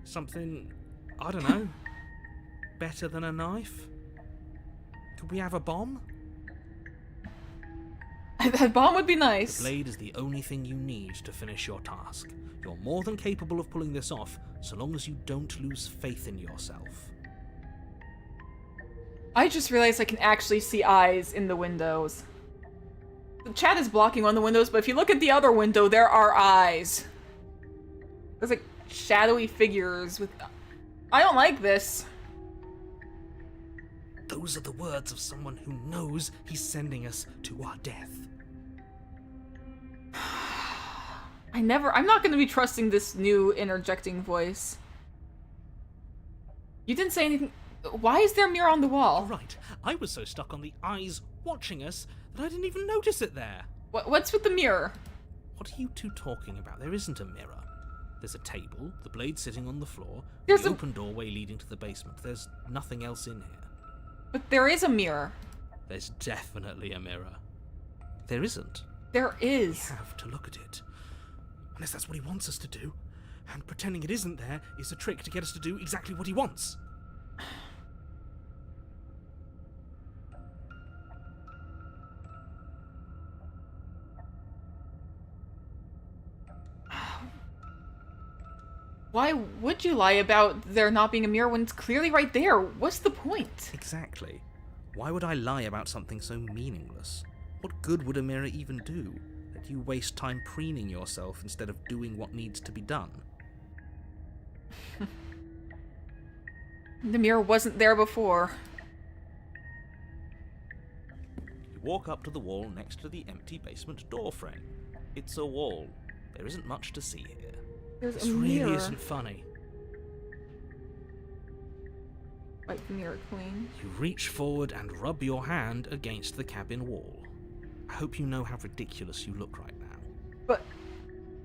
Something, I don't know, better than a knife? Could we have a bomb? That bomb would be nice. The blade is the only thing you need to finish your task. You're more than capable of pulling this off, so long as you don't lose faith in yourself. I just realized I can actually see eyes in the windows. The chat is blocking one of the windows, but if you look at the other window, there are eyes. There's like shadowy figures with... I don't like this. Those are the words of someone who knows he's sending us to our death. I'm not gonna be trusting this new interjecting voice. You didn't say anything. Why is there a mirror on the wall? Right, I was so stuck on the eyes watching us that I didn't even notice it there. What's with the mirror? What are you two talking about? There isn't a mirror. There's a table, the blade sitting on the floor, There's the a- open doorway leading to the basement. There's nothing else in here. But there is a mirror. There's definitely a mirror. There isn't. There We is. have to look at it. Unless that's what he wants us to do. And pretending it isn't there is a trick to get us to do exactly what he wants. Why would you lie about there not being a mirror when it's clearly right there? What's the point? Exactly. Why would I lie about something so meaningless? What good would a mirror even do? That you waste time preening yourself instead of doing what needs to be done? The mirror wasn't there before. You walk up to the wall next to the empty basement door frame. It's a wall. There isn't much to see here. There's This a really mirror. isn't funny. Wipe the mirror clean. You reach forward and rub your hand against the cabin wall. I hope you know how ridiculous you look right now. But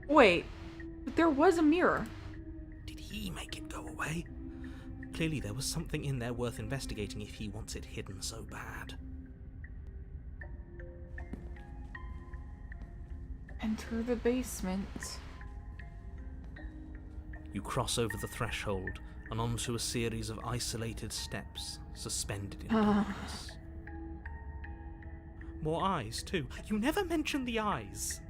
wait, but there was a mirror. Did he make it go away? Clearly there was something in there worth investigating if he wants it hidden so bad. Enter the basement. You cross over the threshold and onto a series of isolated steps, suspended in darkness. More eyes, too. You never mention the eyes.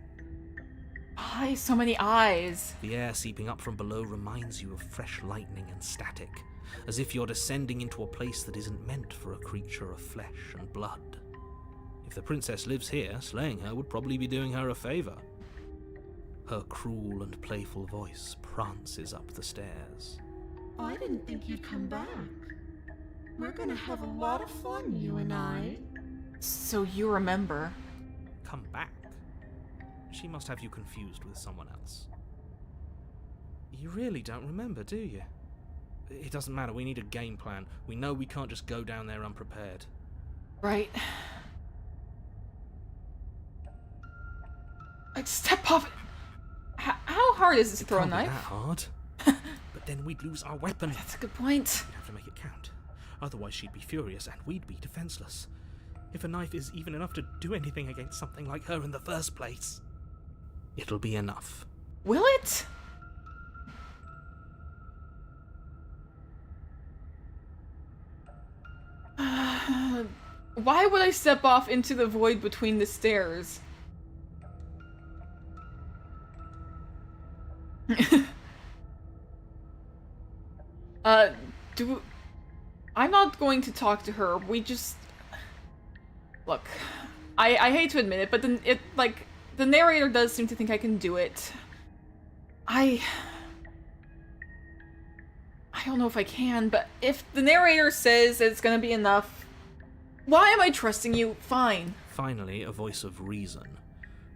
Why so many eyes? The air seeping up from below reminds you of fresh lightning and static, as if you're descending into a place that isn't meant for a creature of flesh and blood. If the princess lives here, slaying her would probably be doing her a favor. Her cruel and playful voice prances up the stairs. I didn't think you'd come back. We're gonna have a lot of fun, you and I. So you remember. Come back. She must have you confused with someone else. You really don't remember, do you? It doesn't matter, we need a game plan. We know we can't just go down there unprepared. Right. I'd step off it. How hard is this to It throw a can't be knife? that hard. But then we'd lose our weapon. That's a good point. We'd have to make it count. Otherwise she'd be furious and we'd be defenseless. If a knife is even enough to do anything against something like her in the first place, it'll be enough. Will it? Why would I step off into the void between the stairs? I'm not going to talk to her. We just... Look, I hate to admit it, but the narrator does seem to think I can do it. I don't know if I can, but if the narrator says it's gonna be enough, why am I trusting you? Fine. Finally, a voice of reason.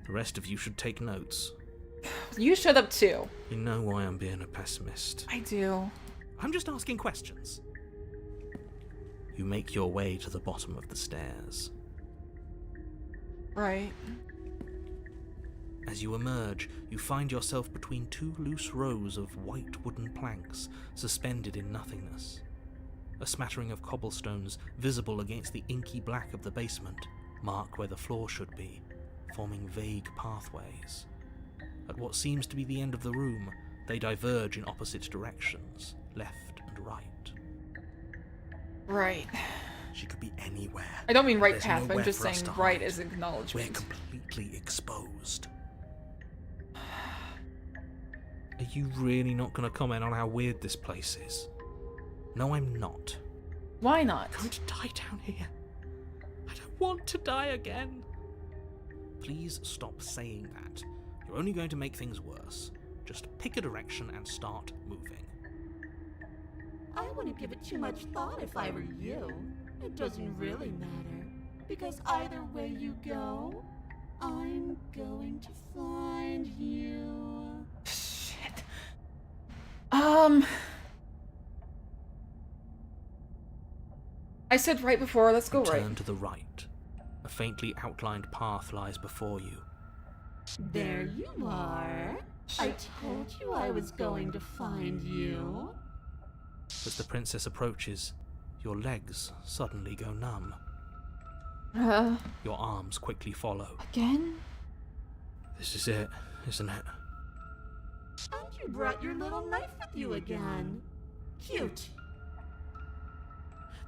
The rest of you should take notes. You shut up too. You know why I'm being a pessimist. I do. I'm just asking questions. You make your way to the bottom of the stairs. Right. As you emerge, you find yourself between two loose rows of white wooden planks suspended in nothingness. A smattering of cobblestones, visible against the inky black of the basement, mark where the floor should be, forming vague pathways. At what seems to be the end of the room, they diverge in opposite directions, left and right. Right. She could be anywhere. I don't mean right There's path, but I'm nowhere just for us saying to right hide. as acknowledgement. We're completely exposed. Are you really not going to comment on how weird this place is? No, I'm not. Why not? I'm going to die down here. I don't want to die again. Please stop saying that. You're only going to make things worse. Just pick a direction and start moving. I wouldn't give it too much thought if I were you. It doesn't really matter. Because either way you go, I'm going to find you. Shit. I said right before, let's go right. Turn to the right. A faintly outlined path lies before you. There you are. I told you I was going to find you. As the princess approaches, your legs suddenly go numb. Your arms quickly follow. Again? This is it, isn't it? And you brought your little knife with you again. Cute.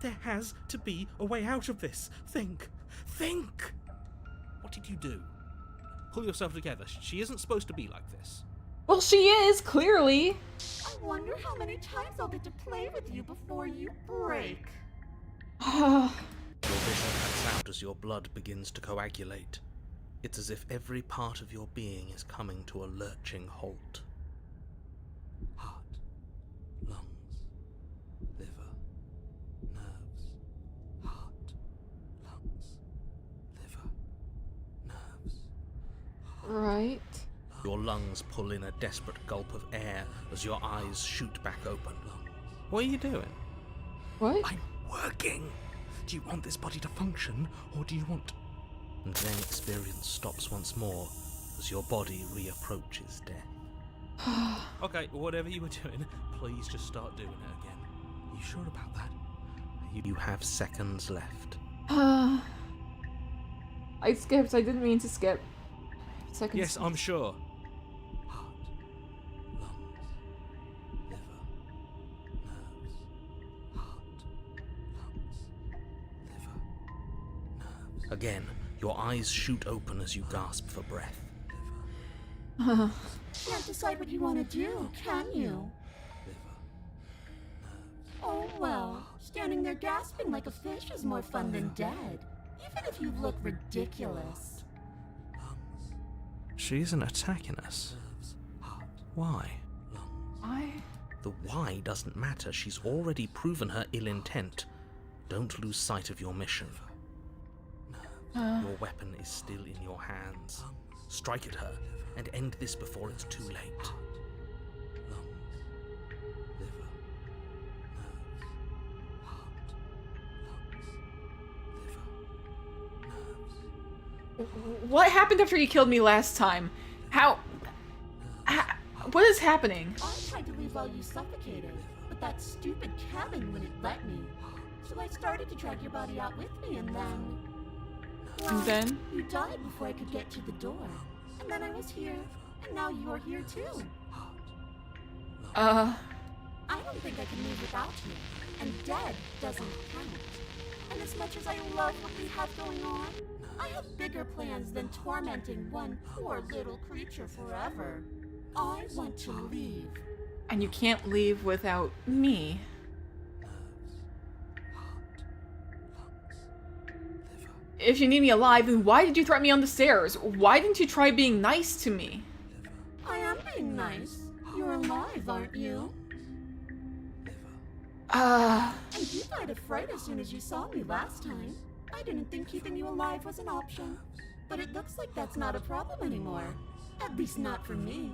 There has to be a way out of this. Think! Think! What did you do? Pull yourself together. She isn't supposed to be like this. Well, she is, clearly. I wonder how many times I'll get to play with you before you break. Your vision cuts out as your blood begins to coagulate. It's as if every part of your being is coming to a lurching halt. Heart, lungs, liver, nerves. Heart, lungs, liver, nerves. Right. Your lungs pull in a desperate gulp of air as your eyes shoot back open. What are you doing? What? I'm working! Do you want this body to function, or do you want... And then experience stops once more as your body reapproaches death. Okay, whatever you were doing, please just start doing it again. You sure about that? You have seconds left. I skipped. I didn't mean to skip. Seconds. Yes, I'm sure. Heart, lungs, liver, nerves. Heart, lungs, liver, nerves. Again, your eyes shoot open as you gasp for breath. Liver, Can't decide what you want to do, can you? liver, nerves. Oh well, standing there gasping like a fish is more fun than dead. Even if you look ridiculous. She isn't attacking us. Why? The why doesn't matter. She's already proven her ill intent. Don't lose sight of your mission. Your weapon is still in your hands. Strike at her and end this before it's too late. What happened after you killed me last time? What is happening? I tried to leave while you suffocated, but that stupid cabin wouldn't let me. So I started to drag your body out with me, and then... Well, And then? you died before I could get to the door. And then I was here, and now you're here too. I don't think I can move without you, and dead doesn't count. And as much as I love what we have going on, I have bigger plans than tormenting one poor little creature forever. I want to leave. And you can't leave without me. If you need me alive, then why did you threaten me on the stairs? Why didn't you try being nice to me? I am being nice. You're alive, aren't you? And you died of fright as soon as you saw me last time. I didn't think keeping you alive was an option. But it looks like that's not a problem anymore. At least not for me.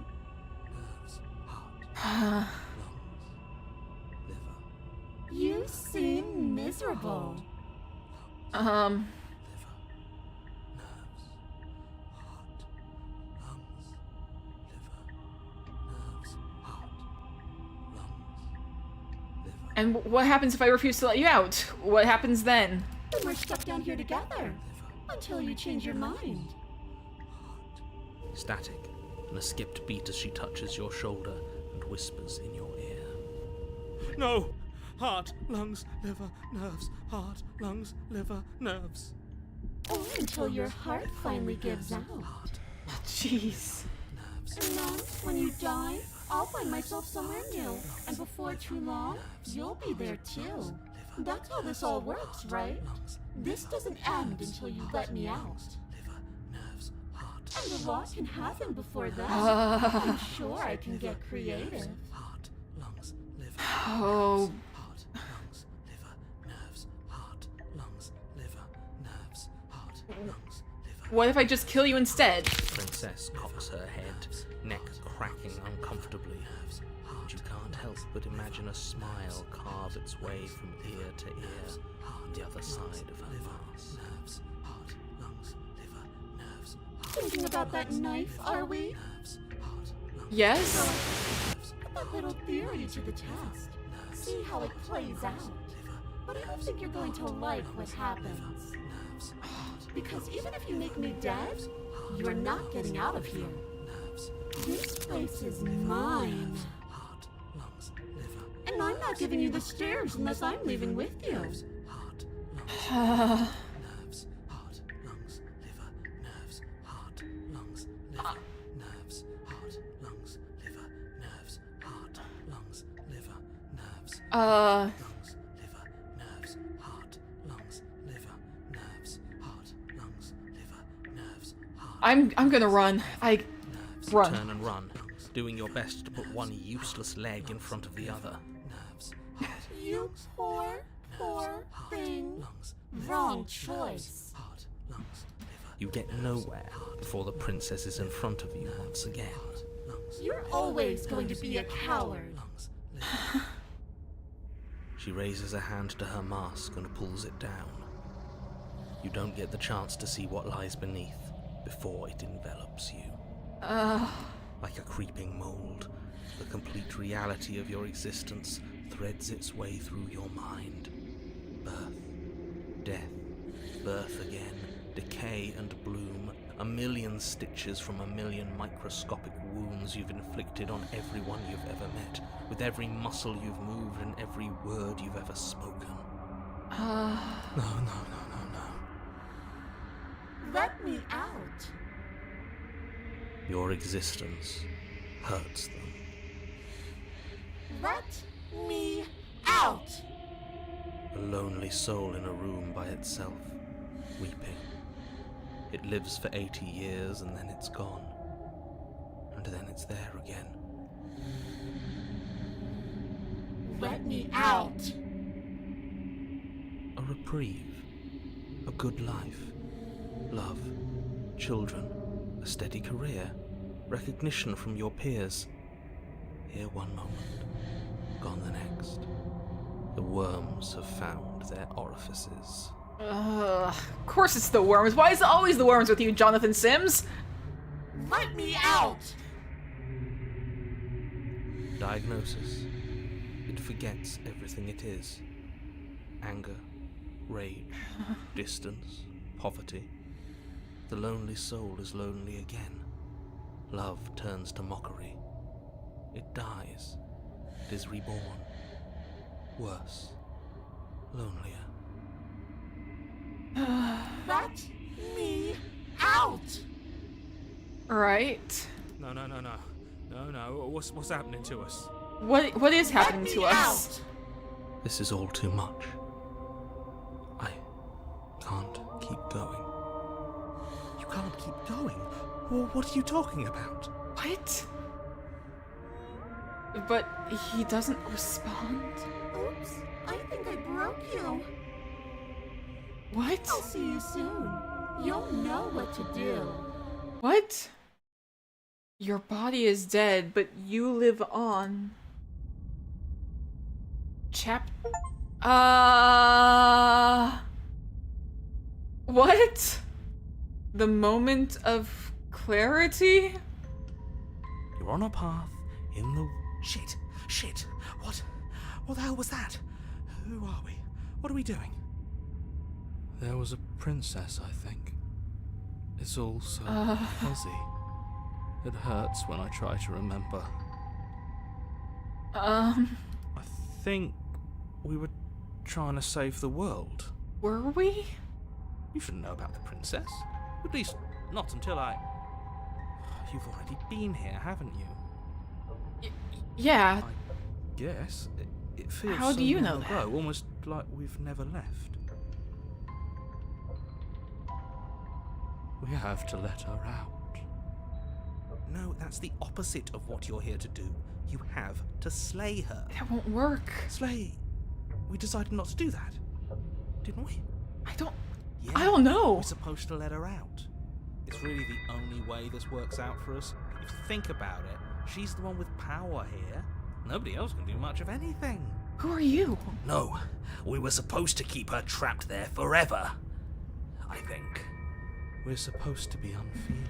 You seem miserable. And what happens if I refuse to let you out? What happens then? Then we're stuck down here together. Until you change your mind. Static, and a skipped beat as she touches your shoulder and whispers in your ear. No! Heart, lungs, liver, nerves. Heart, lungs, liver, nerves. Or until your heart finally gives out. Jeez. And then, when you die, I'll find myself somewhere new. And before too long, you'll be there too. That's how this all works, right? This doesn't end until you let me out. And a lot can happen before that. I'm sure I can get creative. Oh. What if I just kill you instead? Princess cocks her head, neck cracking uncomfortably. And you can't help but imagine a smile carve its way from ear to ear on the other side of her mask. Thinking about that knife, are we? Yes? Put that little theory to the test. See how it plays out. But I don't think you're going to like what happens. Because even if you make me dead, you're not getting out of here. This place is mine. And I'm not giving you the stairs unless I'm leaving with you. I'm gonna run. Run. Turn and run, doing your best to put one useless leg in front of the other. You poor thing. Wrong choice. You get nowhere before the princess is in front of you once again. You're always going to be a coward. She raises a hand to her mask and pulls it down. You don't get the chance to see what lies beneath before it envelops you. Like a creeping mold, the complete reality of your existence threads its way through your mind. Birth, death, birth again, decay and bloom, a million stitches from a million microscopic wounds you've inflicted on everyone you've ever met, with every muscle you've moved and every word you've ever spoken. No. Let me out. Your existence hurts them. Let me out. A lonely soul in a room by itself, weeping. It lives for 80 years and then it's gone. And then it's there again. Let me out. A reprieve. A good life. Love. Children. a steady career, recognition from your peers. Here one moment, gone the next. The worms have found their orifices. Of course it's the worms. Why is it always the worms with you, Jonathan Sims? Let me out! Diagnosis. It forgets everything it is. Anger, rage, distance, poverty. The lonely soul is lonely again. Love turns to mockery. It dies. It is reborn. Worse. Lonelier. Let me out! Right. No. What's happening to us? What is happening Let to me us? out! This is all too much. I can't keep going. You can't keep going. Well, what are you talking about? What? But he doesn't respond. Oops, I think I broke you. What? I'll see you soon. You'll know what to do. What? Your body is dead, but you live on. What? The moment of clarity? You're on a path in the... Shit. What the hell was that? Who are we? What are we doing? There was a princess, I think. It's all so fuzzy. It hurts when I try to remember. I think we were trying to save the world. Were we? You shouldn't know about the princess. At least, not until I... You've already been here, haven't you? Yeah. I guess. It feels How so do you long know that? ago, almost like we've never left. We have to let her out. No, that's the opposite of what you're here to do. You have to slay her. That won't work. Slay? We decided not to do that, didn't we? I don't Yeah, know. we're supposed to let her out. It's really the only way this works out for us. If you think about it, she's the one with power here. Nobody else can do much of anything. Who are you? No, we were supposed to keep her trapped there forever. I think. We're supposed to be unfeeling.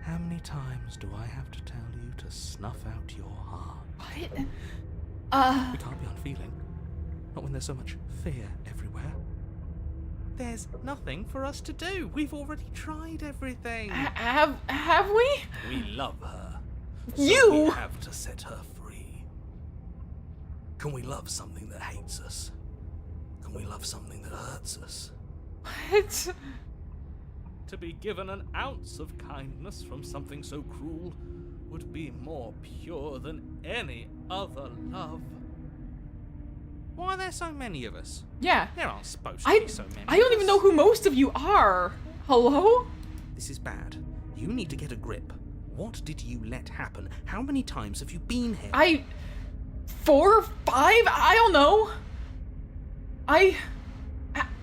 How many times do I have to tell you to snuff out your heart? What? We can't be unfeeling. Not when there's so much fear everywhere. There's nothing for us to do. We've already tried everything. Have we? We love her. So You! we have to set her free. Can we love something that hates us? Can we love something that hurts us? What? To be given an ounce of kindness from something so cruel would be more pure than any other love. Why are there so many of us? Yeah. There aren't supposed to I be so many. I don't of even us. know who most of you are. Hello? This is bad. You need to get a grip. What did you let happen? How many times have you been here? 4, 5? I don't know.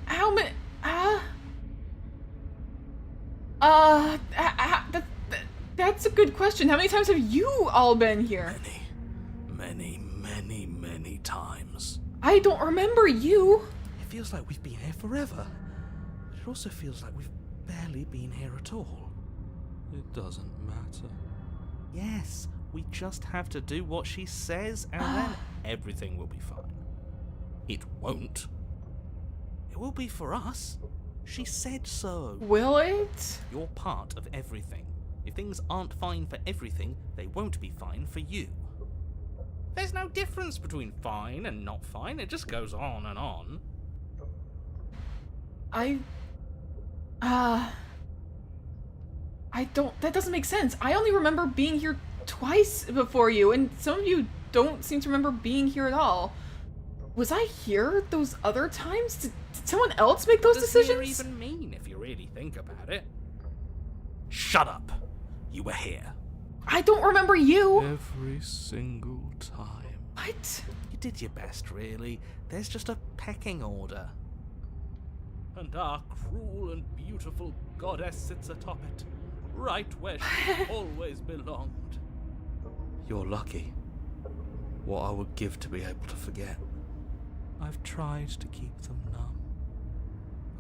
How many? That's a good question. How many times have you all been here? Many times. I don't remember you. It feels like we've been here forever. But it also feels like we've barely been here at all. It doesn't matter. Yes, we just have to do what she says and then everything will be fine. It won't. It will be for us. She said so. Will it? You're part of everything. If things aren't fine for everything, they won't be fine for you. There's no difference between fine and not fine. It just goes on and on. That doesn't make sense. I only remember being here twice before you, and some of you don't seem to remember being here at all. Was I here those other times? Did someone else make those What does decisions? here even mean, if you really think about it? Shut up. You were here. I don't remember you. Every single time. What? You did your best, really. There's just a pecking order. And our cruel and beautiful goddess sits atop it, right where she always belonged. You're lucky. What I would give to be able to forget. I've tried to keep them numb,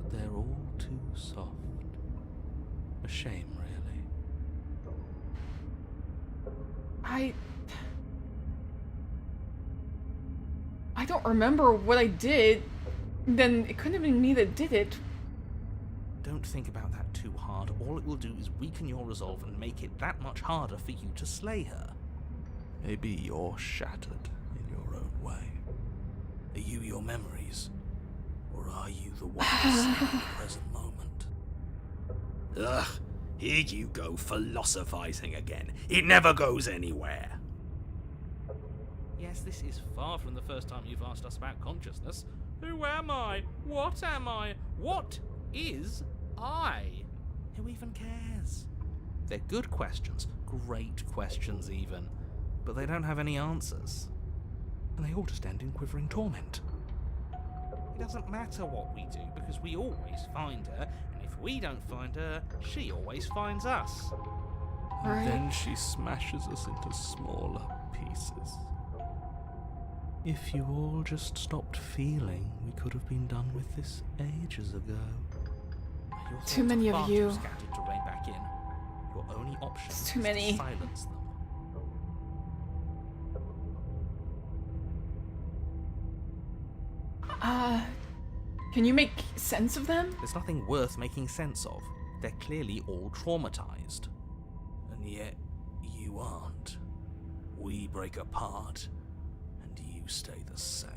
but they're all too soft. A shame, really. I don't remember what I did. Then it couldn't have been me that did it. Don't think about that too hard. All it will do is weaken your resolve and make it that much harder for you to slay her. Maybe you're shattered in your own way. Are you your memories? Or are you the ones in the present moment? Ugh, here you go philosophizing again. It never goes anywhere. Yes, this is far from the first time you've asked us about consciousness. Who am I? What am I? What is I? Who even cares? They're good questions, great questions even, but they don't have any answers. And they all just end in quivering torment. It doesn't matter what we do, because we always find her, and if we don't find her, she always finds us. Right. And then she smashes us into smaller pieces. If you all just stopped feeling, we could have been done with this ages ago. Your Too thoughts many are of far you. too scattered to rein back in. Your only option It's is too many. to silence them. Can you make sense of them? There's nothing worth making sense of. They're clearly all traumatized. And yet, you aren't. We break apart, and you stay the same.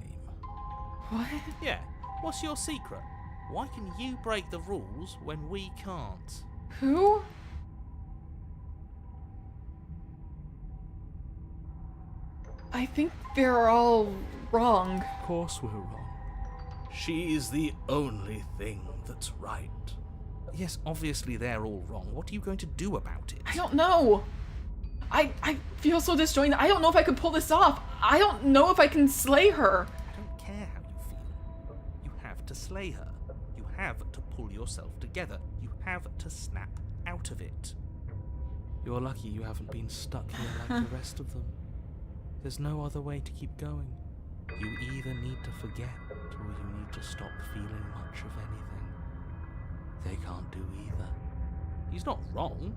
What? Yeah, what's your secret? Why can you break the rules when we can't? Who? I think they're all wrong. Of course we're wrong. She's the only thing that's right. Yes, obviously they're all wrong. What are you going to do about it? I don't know. I feel so disjointed. I don't know if I could pull this off. I don't know if I can slay her. I don't care how you feel. You have to slay her. You have to pull yourself together. You have to snap out of it. You're lucky you haven't been stuck here like the rest of them. There's no other way to keep going. You either need to forget, or you need to stop feeling much of anything. They can't do either. He's not wrong.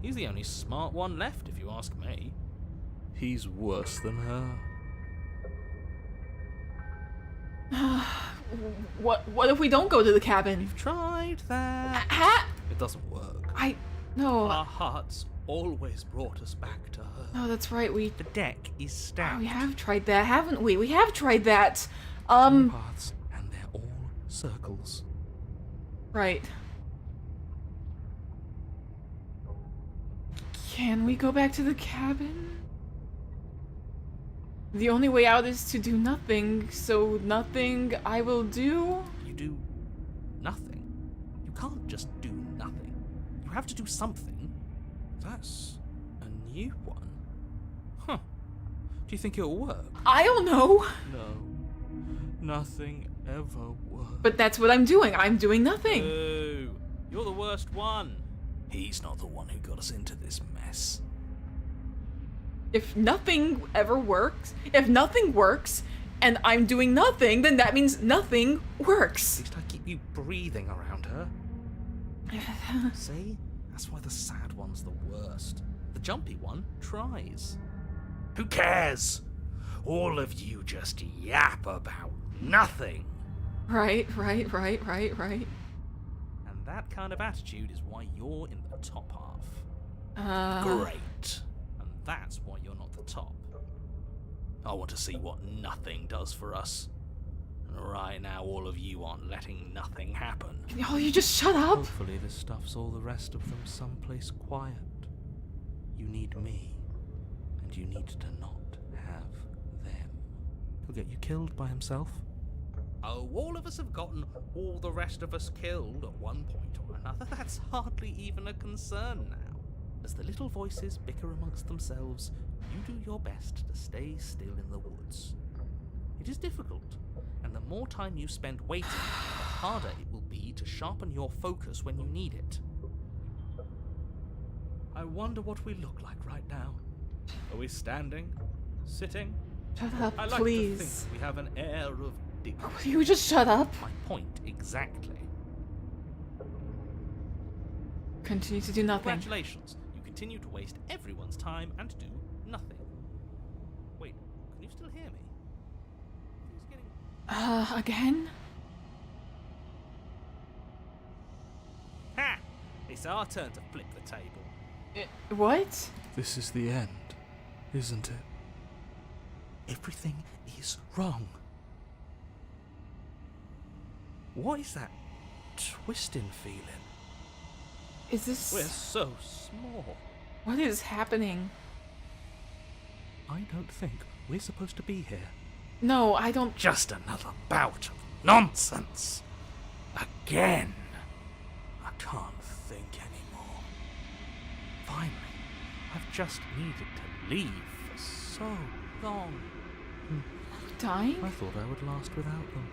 He's the only smart one left, if you ask me. He's worse than her. What if we don't go to the cabin? You've tried that. It doesn't work. No. Our hearts always brought us back to her. Oh, that's right. The deck is stacked. We have tried that, haven't we? We have tried that. Two paths, and they're all circles. Right. Can we go back to the cabin? The only way out is to do nothing, so nothing I will do. You do nothing. You can't just do nothing. You have to do something. That's a new one. Huh. Do you think it'll work? I don't know. No. Nothing ever works. But that's what I'm doing. I'm doing nothing. Boo! You're the worst one. He's not the one who got us into this mess. If nothing ever works, if nothing works, and I'm doing nothing, then that means nothing At works. least I keep you breathing around her. See? That's why the sad one's the worst. The jumpy one tries. Who cares? All of you just yap about nothing. Right. And that kind of attitude is why you're in the top half. Great. And that's why you're not the top. I want to see what nothing does for us. And right now, all of you aren't letting nothing happen. Oh, you just shut up. Hopefully this stuff's all the rest of them someplace quiet. You need me, and you need to not have them. He'll get you killed by himself. Oh, all of us have gotten all the rest of us killed at one point or another. That's hardly even a concern now. As the little voices bicker amongst themselves, you do your best to stay still in the woods. It is difficult, and the more time you spend waiting, the harder it will be to sharpen your focus when you need it. I wonder what we look like right now. Are we standing? Sitting? Shut up, I like please. to think we have an air of dignity. Will you just shut up? My point exactly. Continue to do nothing. Congratulations. You continue to waste everyone's time and do nothing. Wait, can you still hear me? Things getting... Again? Ha! It's our turn to flip the table. What? This is the end, isn't it? Everything is wrong. What is that twisting feeling? Is this... We're so small. What is happening? I don't think we're supposed to be here. No, I don't... Just another bout of nonsense. Again. I can't think anymore. Finally, I've just needed to leave for so long. Dying? I thought I would last without them.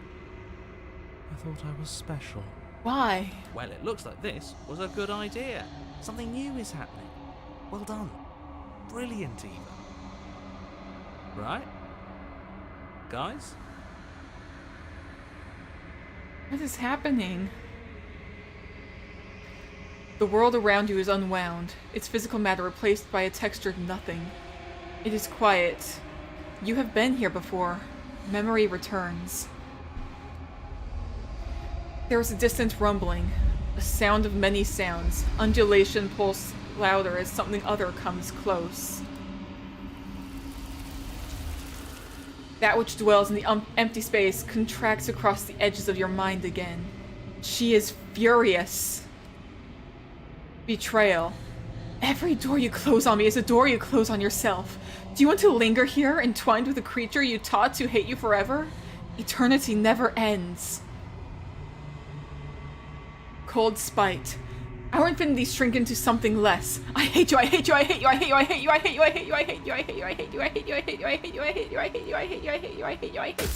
I thought I was special. Why? Well, it looks like this was a good idea. Something new is happening. Well done. Brilliant, even. Right? Guys? What is happening? The world around you is unwound, its physical matter replaced by a textured nothing. It is quiet. You have been here before. Memory returns. There is a distant rumbling, a sound of many sounds. Undulation pulse louder as something other comes close. That which dwells in the empty space contracts across the edges of your mind again. She is furious. Betrayal. Every door you close on me is a door you close on yourself. Do you want to linger here, entwined with a creature you taught to hate you forever? Eternity never ends. Cold spite. Our infinities shrink into something less. I hate you, I hate you, I hate you, I hate you, I hate you, I hate you, I hate you, I hate you, I hate you, I hate you, I hate you, I hate you, I hate you, I hate you, I hate you, I hate you, I hate you, I hate you, I hate you.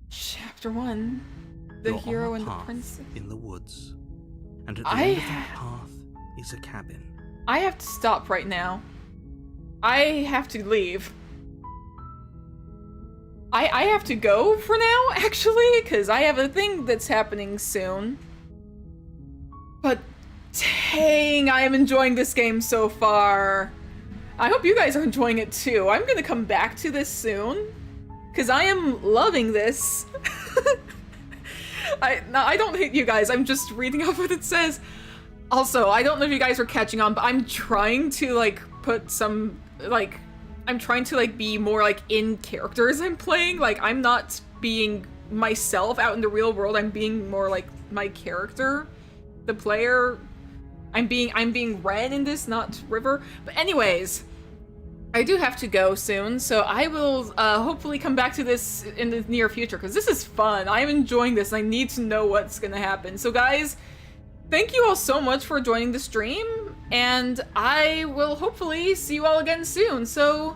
Chapter 1. The You're hero on a and the path princess. in the woods, and at the end of that path is a cabin. I have to stop right now. I have to leave. I have to go for now, actually, because I have a thing that's happening soon. But dang, I am enjoying this game so far. I hope you guys are enjoying it too. I'm gonna come back to this soon, because I am loving this. I don't hate you guys, I'm just reading off what it says. Also, I don't know if you guys are catching on, but I'm trying to, like, put some, like, I'm trying to, like, be more, like, in character as I'm playing. Like, I'm not being myself out in the real world, I'm being more, like, my character, the player. I'm being Ren in this, not River. But anyways, I do have to go soon, so I will hopefully come back to this in the near future, because this is fun. I'm enjoying this, and I need to know what's gonna happen. So guys, thank you all so much for joining the stream, and I will hopefully see you all again soon. So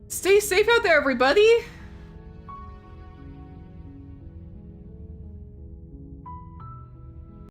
stay safe out there, everybody!